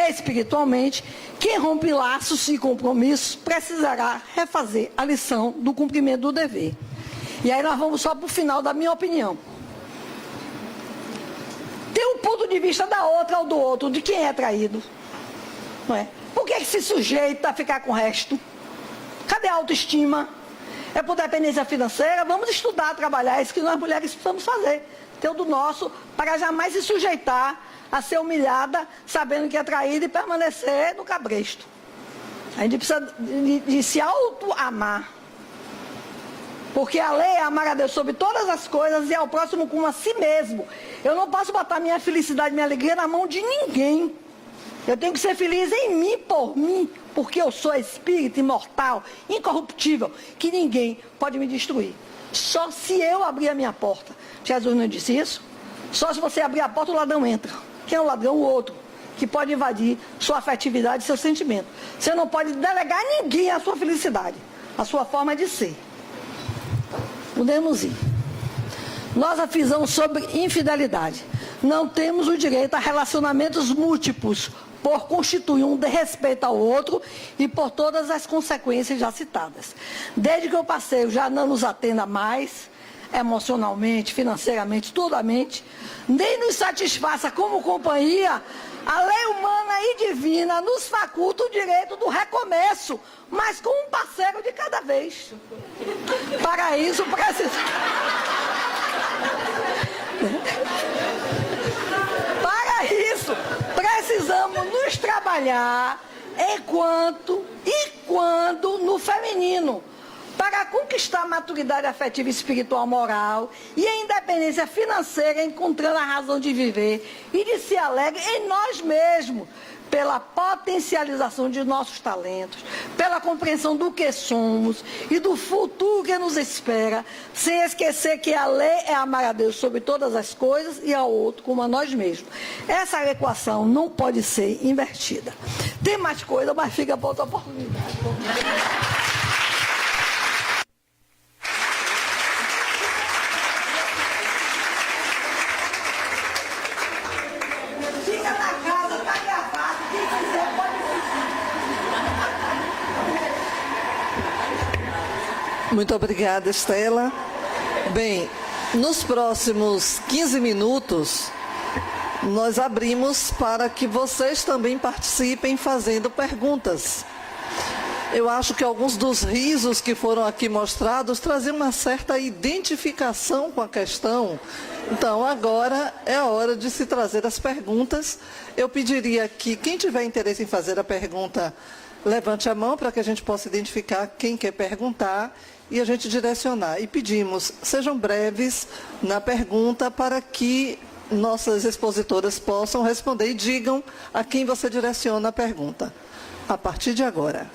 Espiritualmente, quem rompe laços e compromissos precisará refazer a lição do cumprimento do dever. E aí nós vamos só para o final da minha opinião. Tem um ponto de vista da outra ou do outro, de quem é traído. Não é? Por que se sujeita a ficar com o resto? Cadê a autoestima? É por dependência financeira? Vamos estudar, trabalhar, é isso que nós mulheres precisamos fazer. Ter o do nosso, para jamais se sujeitar a ser humilhada, sabendo que é traída e permanecer no cabresto. A gente precisa de se auto-amar. Porque a lei é amar a Deus sobre todas as coisas e ao próximo como a si mesmo. Eu não posso botar minha felicidade, minha alegria na mão de ninguém. Eu tenho que ser feliz em mim, por mim, porque eu sou espírito imortal, incorruptível, que ninguém pode me destruir. Só se eu abrir a minha porta. Jesus não disse isso? Só se você abrir a porta, o ladrão entra. Quem é o ladrão? O outro, que pode invadir sua afetividade e seu sentimento. Você não pode delegar a ninguém a sua felicidade, a sua forma de ser. Podemos ir. Nós avisamos sobre infidelidade. Não temos o direito a relacionamentos múltiplos, por constituir um desrespeito ao outro e por todas as consequências já citadas. Desde que o parceiro já não nos atenda mais, emocionalmente, financeiramente, totalmente, nem nos satisfaça como companhia, a lei humana e divina nos faculta o direito do recomeço, mas com um parceiro de cada vez. Para isso, Para isso, precisamos nos trabalhar enquanto e quando no feminino, para conquistar a maturidade afetiva, espiritual, moral e a independência financeira, encontrando a razão de viver e de se alegrar em nós mesmos, pela potencialização de nossos talentos, pela compreensão do que somos e do futuro que nos espera, sem esquecer que a lei é amar a Deus sobre todas as coisas e ao outro como a nós mesmos. Essa equação não pode ser invertida. Tem mais coisa, mas fica para outra oportunidade. Muito obrigada, Estela. Bem, nos próximos 15 minutos, nós abrimos para que vocês também participem fazendo perguntas. Eu acho que alguns dos risos que foram aqui mostrados traziam uma certa identificação com a questão. Então, agora é a hora de se trazer as perguntas. Eu pediria que quem tiver interesse em fazer a pergunta, levante a mão para que a gente possa identificar quem quer perguntar e a gente direcionar. E pedimos, sejam breves na pergunta para que nossas expositoras possam responder e digam a quem você direciona a pergunta. A partir de agora.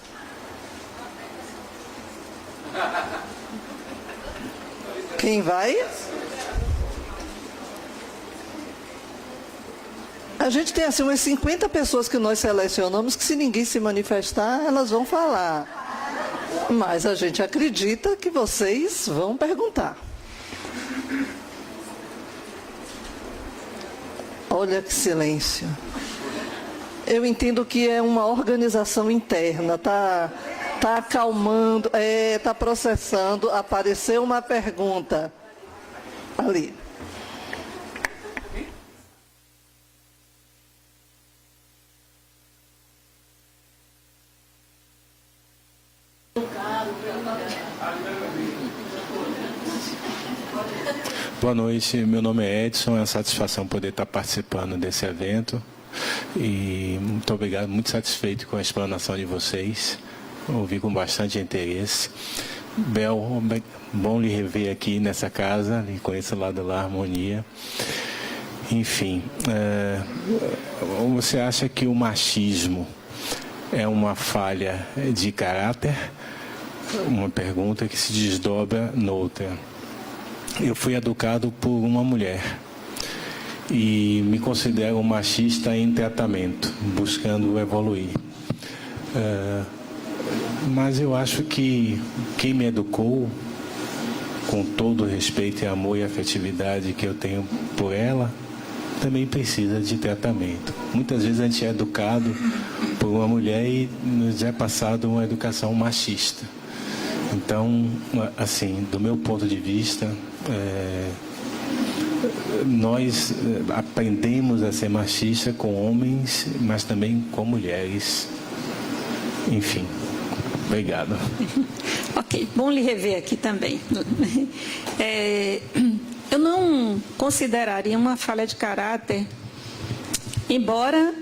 Quem vai? A gente tem assim umas 50 pessoas que nós selecionamos que se ninguém se manifestar, elas vão falar. Mas a gente acredita que vocês vão perguntar. Olha que silêncio. Eu entendo que é uma organização interna, tá acalmando, tá processando. Apareceu uma pergunta ali. Boa noite, meu nome é Edson, é uma satisfação poder estar participando desse evento e muito obrigado, muito satisfeito com a explanação de vocês, ouvi com bastante interesse. Bel, bom lhe rever aqui nessa casa, lhe conheço lá da Harmonia. Enfim, você acha que o machismo é uma falha de caráter? Uma pergunta que se desdobra noutra. Eu fui educado por uma mulher e me considero um machista em tratamento, buscando evoluir. Mas eu acho que quem me educou, com todo o respeito e amor e afetividade que eu tenho por ela, também precisa de tratamento. Muitas vezes a gente é educado por uma mulher e nos é passado uma educação machista. Então, assim, do meu ponto de vista, nós aprendemos a ser machista com homens, mas também com mulheres. Enfim, obrigado. Ok, bom lhe rever aqui também. Eu não consideraria uma falha de caráter, embora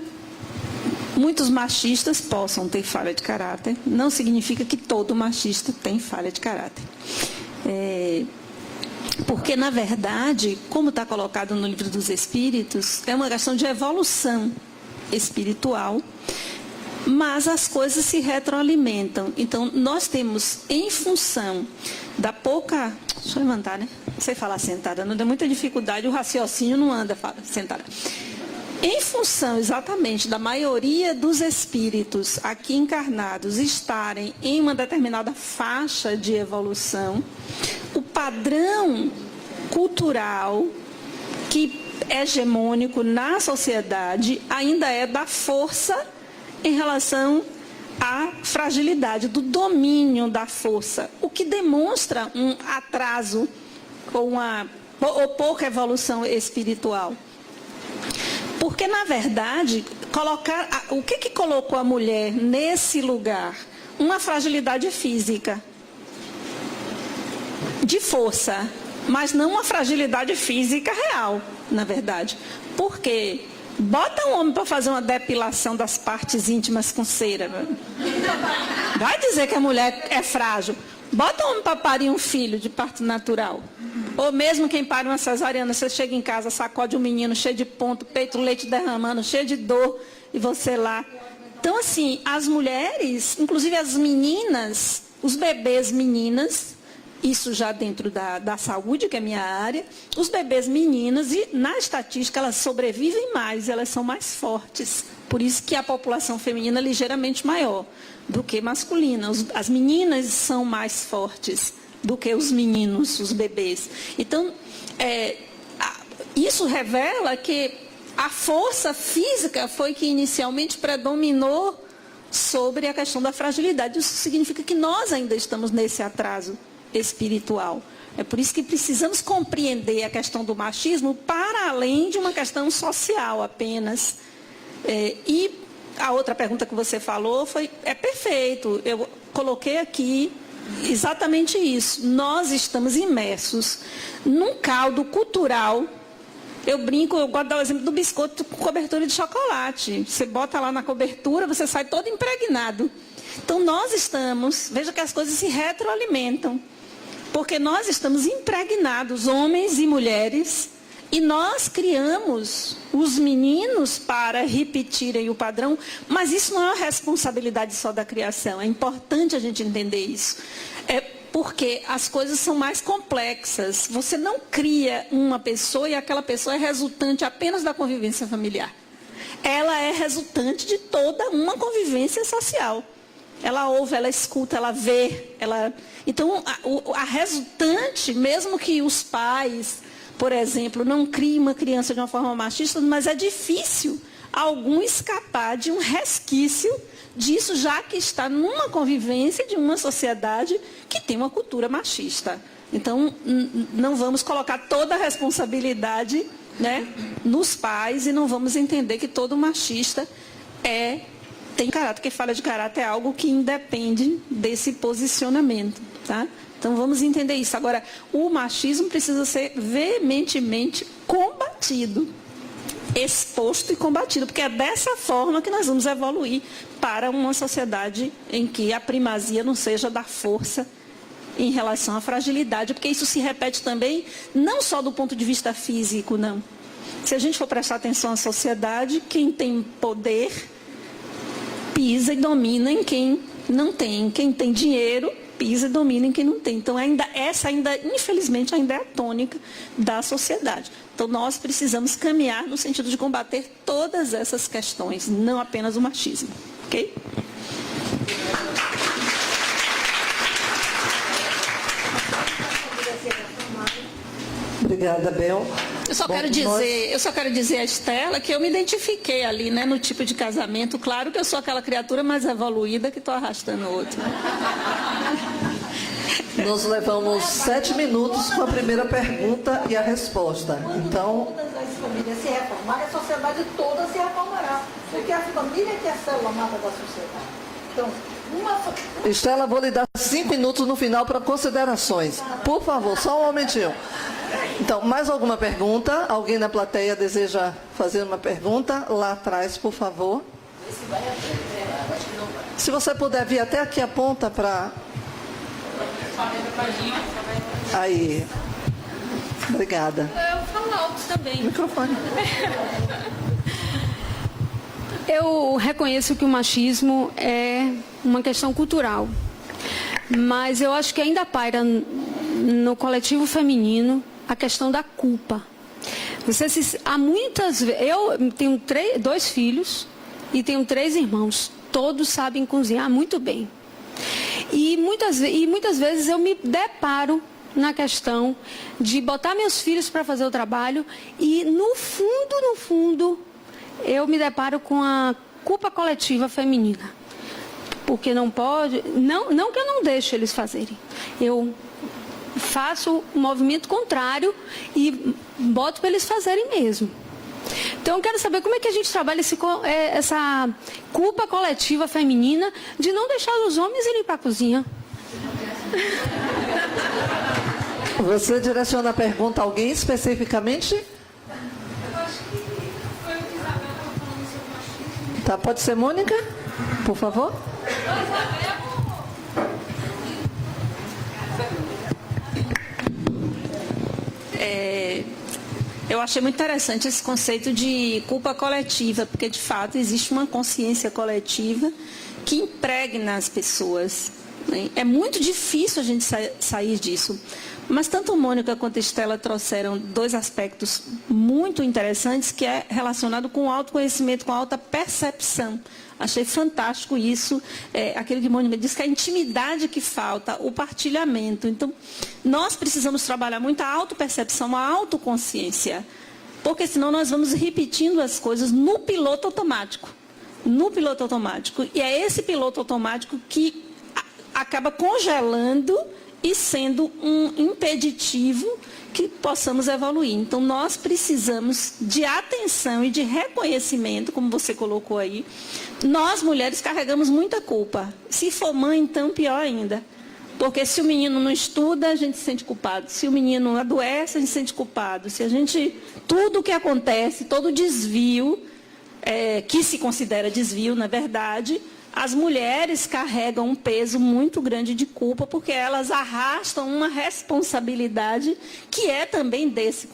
muitos machistas possam ter falha de caráter, não significa que todo machista tem falha de caráter. Porque, na verdade, como está colocado no Livro dos Espíritos, é uma questão de evolução espiritual, mas as coisas se retroalimentam. Então, nós temos, em função da pouca... Deixa eu levantar, né? Não sei falar sentada, não deu muita dificuldade, o raciocínio não anda sentada. Em função exatamente da maioria dos espíritos aqui encarnados estarem em uma determinada faixa de evolução, o padrão cultural que é hegemônico na sociedade ainda é da força em relação à fragilidade, do domínio da força, o que demonstra um atraso ou pouca evolução espiritual. Porque, na verdade, o que colocou a mulher nesse lugar? Uma fragilidade física, de força. mas não uma fragilidade física real, na verdade. Por quê? Bota um homem para fazer uma depilação das partes íntimas com cera. Vai dizer que a mulher é frágil. Bota um homem para parir um filho de parto natural. Ou mesmo quem pare uma cesariana, você chega em casa, sacode um menino cheio de ponto, peito, leite derramando, cheio de dor, e você lá. Então, assim, as mulheres, inclusive as meninas, os bebês meninas, isso já dentro da saúde, que é a minha área, os bebês meninas, e na estatística, elas sobrevivem mais, elas são mais fortes. Por isso que a população feminina é ligeiramente maior do que masculina. As meninas são mais fortes do que os meninos, os bebês. Então, isso revela que a força física foi que inicialmente predominou sobre a questão da fragilidade. Isso significa que nós ainda estamos nesse atraso espiritual. É por isso que precisamos compreender a questão do machismo para além de uma questão social apenas. E a outra pergunta que você falou é perfeito. Eu coloquei aqui exatamente isso. Nós estamos imersos num caldo cultural. Eu brinco, eu gosto de dar o exemplo do biscoito com cobertura de chocolate. Você bota lá na cobertura, você sai todo impregnado. Então nós estamos, veja que as coisas se retroalimentam. Porque nós estamos impregnados, homens e mulheres, e nós criamos os meninos para repetirem o padrão, mas isso não é uma responsabilidade só da criação, é importante a gente entender isso. Porque as coisas são mais complexas. Você não cria uma pessoa e aquela pessoa é resultante apenas da convivência familiar. Ela é resultante de toda uma convivência social. Ela ouve, ela escuta, ela vê. Então, a resultante, mesmo que os pais, por exemplo, não criem uma criança de uma forma machista, mas é difícil algum escapar de um resquício disso, já que está numa convivência de uma sociedade que tem uma cultura machista. Então, não vamos colocar toda a responsabilidade, né, nos pais e não vamos entender que todo machista tem caráter, porque falha de caráter é algo que independe desse posicionamento, tá? Então vamos entender isso. Agora, o machismo precisa ser veementemente combatido, exposto e combatido, porque é dessa forma que nós vamos evoluir para uma sociedade em que a primazia não seja da força em relação à fragilidade, porque isso se repete também, não só do ponto de vista físico, não. Se a gente for prestar atenção à sociedade, quem tem poder pisa e domina em quem não tem. Quem tem dinheiro, pisa e domina em quem não tem. Então, infelizmente, ainda é a tônica da sociedade. Então, nós precisamos caminhar no sentido de combater todas essas questões, não apenas o machismo. Ok? Obrigada, Bel. Eu só quero dizer a Estela que eu me identifiquei ali, né, no tipo de casamento. Claro que eu sou aquela criatura mais evoluída que estou arrastando o outro. Nós levamos 7 minutos com a primeira pergunta e a resposta. Então, todas as famílias se reformarem, a sociedade toda se reformará. Porque a família que é a célula mata da sociedade. Então, Estela, vou lhe dar 5 minutos no final para considerações. Por favor, só um momentinho. Então, mais alguma pergunta? Alguém na plateia deseja fazer uma pergunta? Lá atrás, por favor. Se você puder vir até aqui a ponta para... Aí. Obrigada. Eu falo alto também. Microfone. Eu reconheço que o machismo é uma questão cultural, mas eu acho que ainda paira no coletivo feminino a questão da culpa. Há muitas vezes, eu tenho 2 filhos e tenho 3 irmãos, todos sabem cozinhar muito bem. E muitas vezes eu me deparo na questão de botar meus filhos para fazer o trabalho e no fundo, eu me deparo com a culpa coletiva feminina. Porque não pode, não que eu não deixe eles fazerem. Eu faço um movimento contrário e boto para eles fazerem mesmo. Então eu quero saber como é que a gente trabalha essa culpa coletiva feminina de não deixar os homens irem para a cozinha. Você direciona a pergunta a alguém especificamente? Tá, pode ser Mônica, por favor? Eu achei muito interessante esse conceito de culpa coletiva, porque de fato existe uma consciência coletiva que impregna as pessoas, né? É muito difícil a gente sair disso. Mas tanto a Mônica quanto a Estela trouxeram dois aspectos muito interessantes, que é relacionado com o autoconhecimento, com a autopercepção. Achei fantástico isso, aquilo que a Mônica disse, que a intimidade que falta, o partilhamento. Então, nós precisamos trabalhar muito a autopercepção, a autoconsciência, porque senão nós vamos repetindo as coisas no piloto automático. No piloto automático. E é esse piloto automático que acaba congelando e sendo um impeditivo que possamos evoluir. Então, nós precisamos de atenção e de reconhecimento, como você colocou aí. Nós, mulheres, carregamos muita culpa. Se for mãe, então, pior ainda. Porque se o menino não estuda, a gente se sente culpado. Se o menino adoece, a gente se sente culpado. Se a gente... Tudo o que acontece, todo desvio, que se considera desvio, na verdade... As mulheres carregam um peso muito grande de culpa, porque elas arrastam uma responsabilidade que é também desse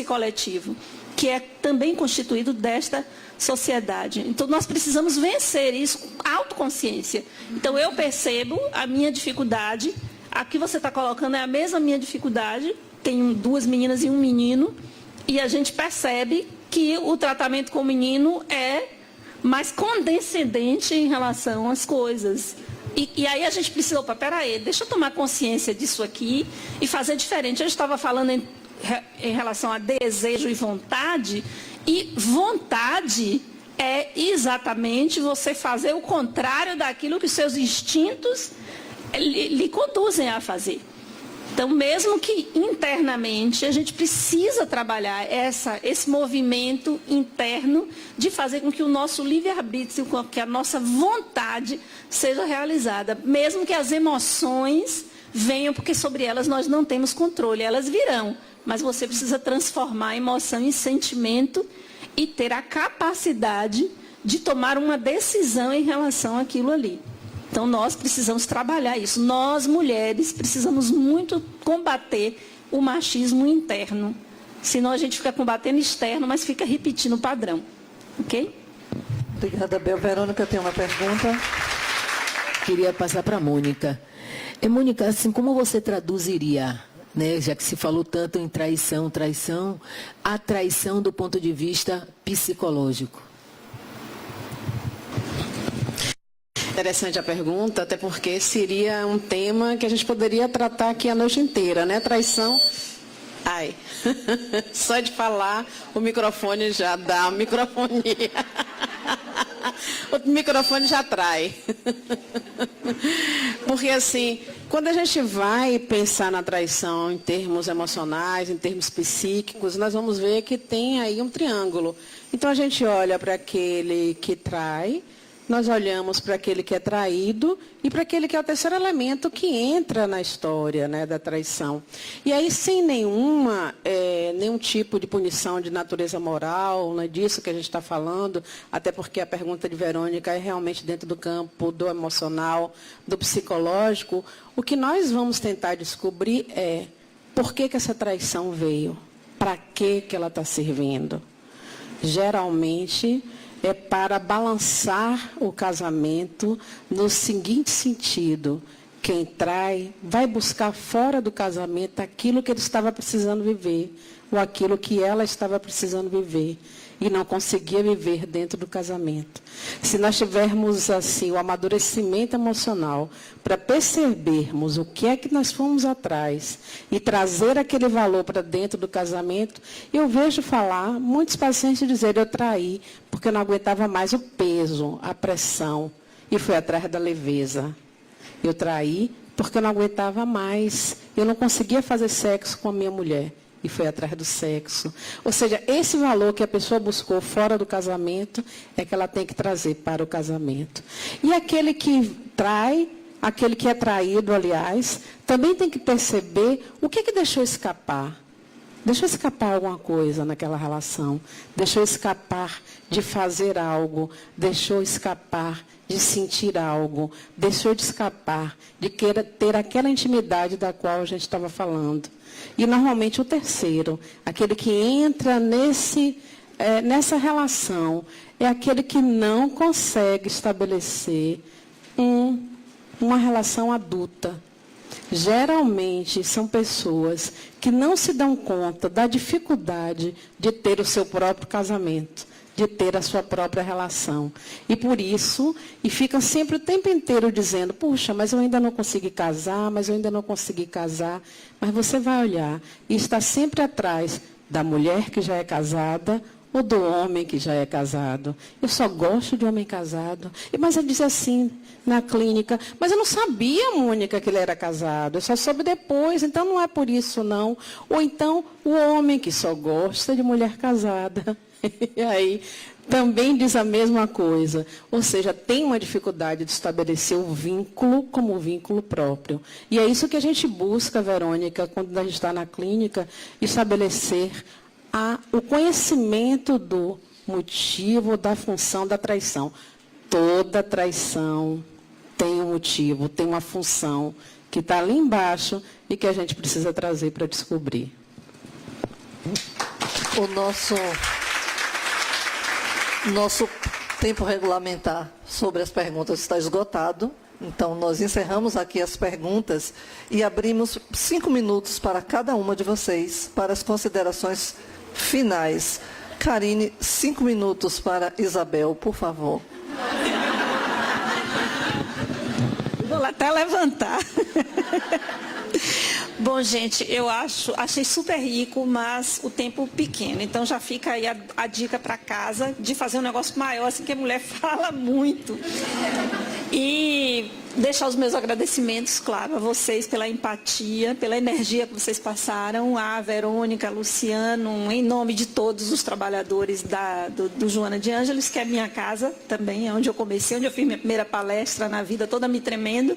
coletivo, que é também constituído desta sociedade. Então, nós precisamos vencer isso com autoconsciência. Então, eu percebo a minha dificuldade, a que você está colocando é a mesma minha dificuldade, tenho 2 meninas e um menino, e a gente percebe que o tratamento com o menino é mais condescendente em relação às coisas. E aí a gente precisa, peraí, deixa eu tomar consciência disso aqui e fazer diferente. Eu estava falando em relação a desejo e vontade é exatamente você fazer o contrário daquilo que seus instintos lhe conduzem a fazer. Então, mesmo que internamente, a gente precisa trabalhar esse movimento interno de fazer com que o nosso livre-arbítrio, que a nossa vontade seja realizada. Mesmo que as emoções venham, porque sobre elas nós não temos controle, elas virão. Mas você precisa transformar a emoção em sentimento e ter a capacidade de tomar uma decisão em relação àquilo ali. Então, nós precisamos trabalhar isso. Nós, mulheres, precisamos muito combater o machismo interno. Senão, a gente fica combatendo externo, mas fica repetindo o padrão. Ok? Obrigada, Bel. Verônica tem uma pergunta. Queria passar para a Mônica. Mônica, assim, como você traduziria, né, já que se falou tanto em traição, a traição do ponto de vista psicológico? Interessante a pergunta, até porque seria um tema que a gente poderia tratar aqui a noite inteira, né? Traição. Ai, só de falar o microfone já dá microfonia. O microfone já trai. Porque assim, quando a gente vai pensar na traição em termos emocionais, em termos psíquicos, nós vamos ver que tem aí um triângulo. Então a gente olha para aquele que trai, nós olhamos para aquele que é traído e para aquele que é o terceiro elemento que entra na história, né, da traição. E aí, sem nenhum tipo de punição de natureza moral, não é disso que a gente está falando, até porque a pergunta de Verônica é realmente dentro do campo do emocional, do psicológico, o que nós vamos tentar descobrir é por que essa traição veio, para que ela está servindo. Geralmente é para balançar o casamento no seguinte sentido: quem trai vai buscar fora do casamento aquilo que ele estava precisando viver, ou aquilo que ela estava precisando viver, e não conseguia viver dentro do casamento. Se nós tivermos assim o amadurecimento emocional para percebermos o que é que nós fomos atrás e trazer aquele valor para dentro do casamento, eu vejo falar muitos pacientes dizerem: eu traí porque eu não aguentava mais o peso, a pressão, e fui atrás da leveza. Eu traí porque eu não aguentava mais, eu não conseguia fazer sexo com a minha mulher, e foi atrás do sexo. Ou seja, esse valor que a pessoa buscou fora do casamento é que ela tem que trazer para o casamento. E aquele que trai aquele que é traído, aliás, também tem que perceber o que deixou escapar. Deixou escapar alguma coisa naquela relação. Deixou escapar de fazer algo. Deixou escapar de sentir algo. Deixou de escapar de querer ter aquela intimidade da qual a gente estava falando. E, normalmente, o terceiro, aquele que entra nessa relação, é aquele que não consegue estabelecer uma relação adulta. Geralmente são pessoas que não se dão conta da dificuldade de ter o seu próprio casamento, de ter a sua própria relação. E por isso, ficam sempre o tempo inteiro dizendo, puxa, mas eu ainda não consegui casar, mas você vai olhar e está sempre atrás da mulher que já é casada, ou do homem que já é casado. Eu só gosto de homem casado. Mas ele diz assim na clínica, mas eu não sabia, Mônica, que ele era casado. Eu só soube depois, então não é por isso, não. Ou então, o homem que só gosta de mulher casada. E aí, também diz a mesma coisa. Ou seja, tem uma dificuldade de estabelecer o vínculo como um vínculo próprio. E é isso que a gente busca, Verônica, quando a gente está na clínica, estabelecer o conhecimento do motivo, da função da traição. Toda traição tem um motivo, tem uma função que está ali embaixo e que a gente precisa trazer para descobrir. O nosso tempo regulamentar sobre as perguntas está esgotado. Então, nós encerramos aqui as perguntas e abrimos 5 minutos para cada uma de vocês para as considerações finais. Karine, 5 minutos para Isabel, por favor. Vou até levantar. Bom, gente, achei super rico, mas o tempo pequeno. Então já fica aí a dica para casa de fazer um negócio maior, assim que a mulher fala muito. E deixar os meus agradecimentos, claro, a vocês pela empatia, pela energia que vocês passaram, a Verônica, a Luciano, em nome de todos os trabalhadores do Joana de Ângeles, que é minha casa também, é onde eu comecei, onde eu fiz minha primeira palestra na vida, toda me tremendo.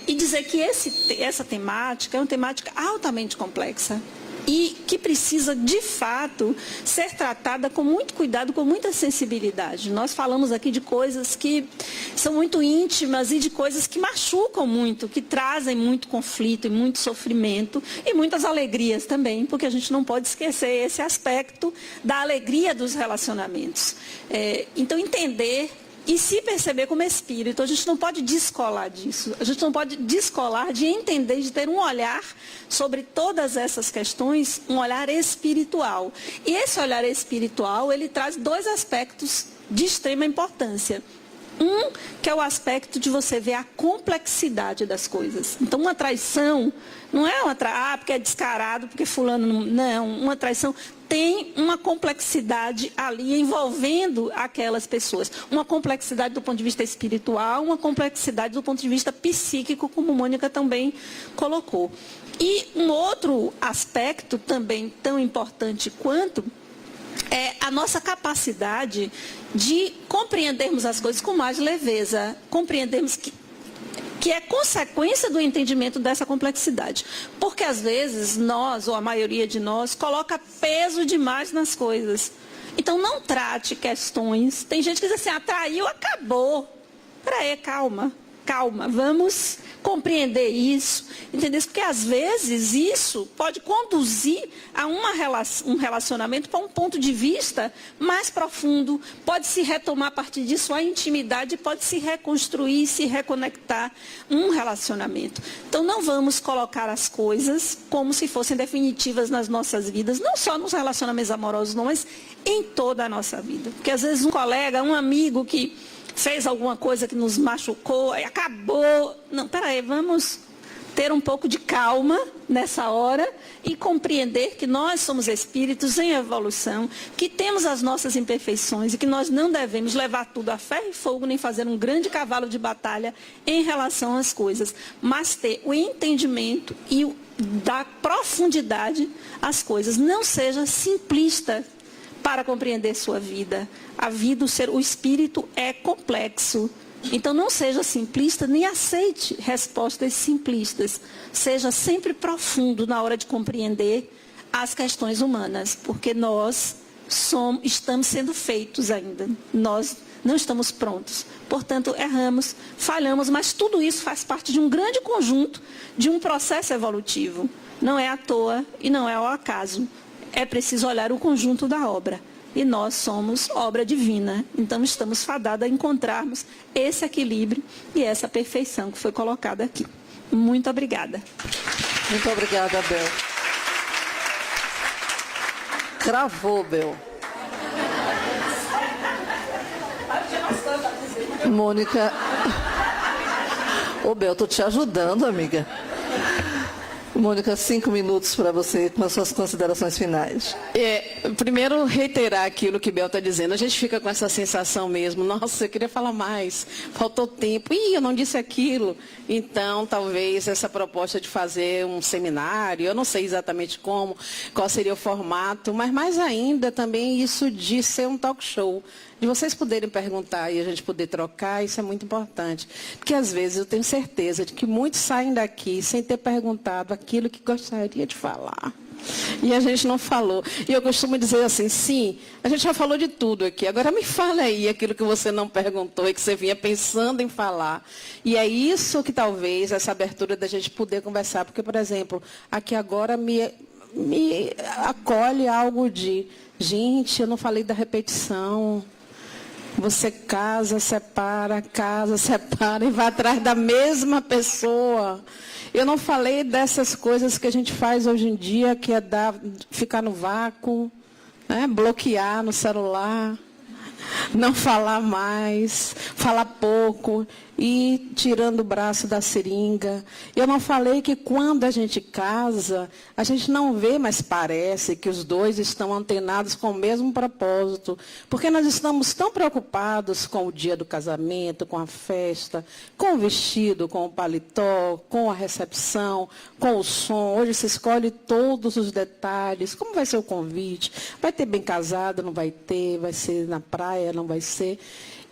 E dizer que essa temática é uma temática altamente complexa e que precisa, de fato, ser tratada com muito cuidado, com muita sensibilidade. Nós falamos aqui de coisas que são muito íntimas e de coisas que machucam muito, que trazem muito conflito e muito sofrimento e muitas alegrias também, porque a gente não pode esquecer esse aspecto da alegria dos relacionamentos. Então, entender e se perceber como espírito. A gente não pode descolar disso. A gente não pode descolar de entender, de ter um olhar sobre todas essas questões, um olhar espiritual. E esse olhar espiritual, ele traz 2 aspectos de extrema importância. Que é o aspecto de você ver a complexidade das coisas. Então, uma traição não é porque é descarado, porque fulano não. Uma traição tem uma complexidade ali envolvendo aquelas pessoas. Uma complexidade do ponto de vista espiritual, uma complexidade do ponto de vista psíquico, como Mônica também colocou. E um outro aspecto também tão importante quanto é a nossa capacidade de compreendermos as coisas com mais leveza, compreendermos que é consequência do entendimento dessa complexidade. Porque, às vezes, nós, ou a maioria de nós, coloca peso demais nas coisas. Então, não trate questões. Tem gente que diz assim, traiu, acabou. Peraí, calma, vamos compreender isso, entender isso, porque às vezes isso pode conduzir a um relacionamento para um ponto de vista mais profundo, pode se retomar a partir disso a intimidade, pode se reconstruir, se reconectar um relacionamento. Então não vamos colocar as coisas como se fossem definitivas nas nossas vidas, não só nos relacionamentos amorosos, não, mas em toda a nossa vida. Porque às vezes um colega, um amigo que fez alguma coisa que nos machucou, e acabou. Não, peraí, vamos ter um pouco de calma nessa hora e compreender que nós somos espíritos em evolução, que temos as nossas imperfeições e que nós não devemos levar tudo a ferro e fogo, nem fazer um grande cavalo de batalha em relação às coisas, mas ter o entendimento e da profundidade às coisas. Não seja simplista para compreender sua vida. A vida, o espírito é complexo Então, não seja simplista, nem aceite respostas simplistas. Seja sempre profundo na hora de compreender as questões humanas, porque nós estamos sendo feitos ainda. Nós não estamos prontos. Portanto, erramos, falhamos, mas tudo isso faz parte de um grande conjunto, de um processo evolutivo. Não é à toa e não é ao acaso. É preciso olhar o conjunto da obra. E nós somos obra divina. Então, estamos fadados a encontrarmos esse equilíbrio e essa perfeição que foi colocada aqui. Muito obrigada. Muito obrigada, Bel. Cravou, Bel. Mônica. Ô, Bel, estou te ajudando, amiga. Mônica, 5 minutos para você com as suas considerações finais. Primeiro, reiterar aquilo que Bel está dizendo. A gente fica com essa sensação mesmo. Nossa, eu queria falar mais. Faltou tempo. Eu não disse aquilo. Então, talvez essa proposta de fazer um seminário, eu não sei exatamente como, qual seria o formato, mas mais ainda também isso de ser um talk show. De vocês poderem perguntar e a gente poder trocar, isso é muito importante. Porque, às vezes, eu tenho certeza de que muitos saem daqui sem ter perguntado aquilo que gostaria de falar. E a gente não falou. E eu costumo dizer assim, sim, a gente já falou de tudo aqui. Agora me fala aí aquilo que você não perguntou e que você vinha pensando em falar. E é isso que talvez, essa abertura da gente poder conversar. Porque, por exemplo, aqui agora me acolhe algo de, gente, eu não falei da repetição. Você casa, separa e vai atrás da mesma pessoa. Eu não falei dessas coisas que a gente faz hoje em dia, que é ficar no vácuo, né? Bloquear no celular, não falar mais, falar pouco e tirando o braço da seringa. Eu não falei que quando a gente casa, a gente não vê, mas parece que os dois estão antenados com o mesmo propósito. Porque nós estamos tão preocupados com o dia do casamento, com a festa, com o vestido, com o paletó, com a recepção, com o som. Hoje se escolhe todos os detalhes. Como vai ser o convite? Vai ter bem casado? Não vai ter? Vai ser na praia? Não vai ser?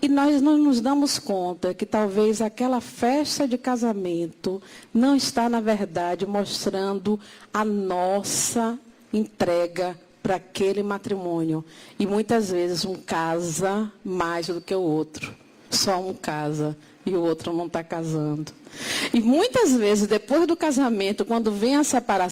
E nós não nos damos conta que talvez aquela festa de casamento não está, na verdade, mostrando a nossa entrega para aquele matrimônio. E muitas vezes um casa mais do que o outro. Só um casa e o outro não está casando. E muitas vezes, depois do casamento, quando vem a separação,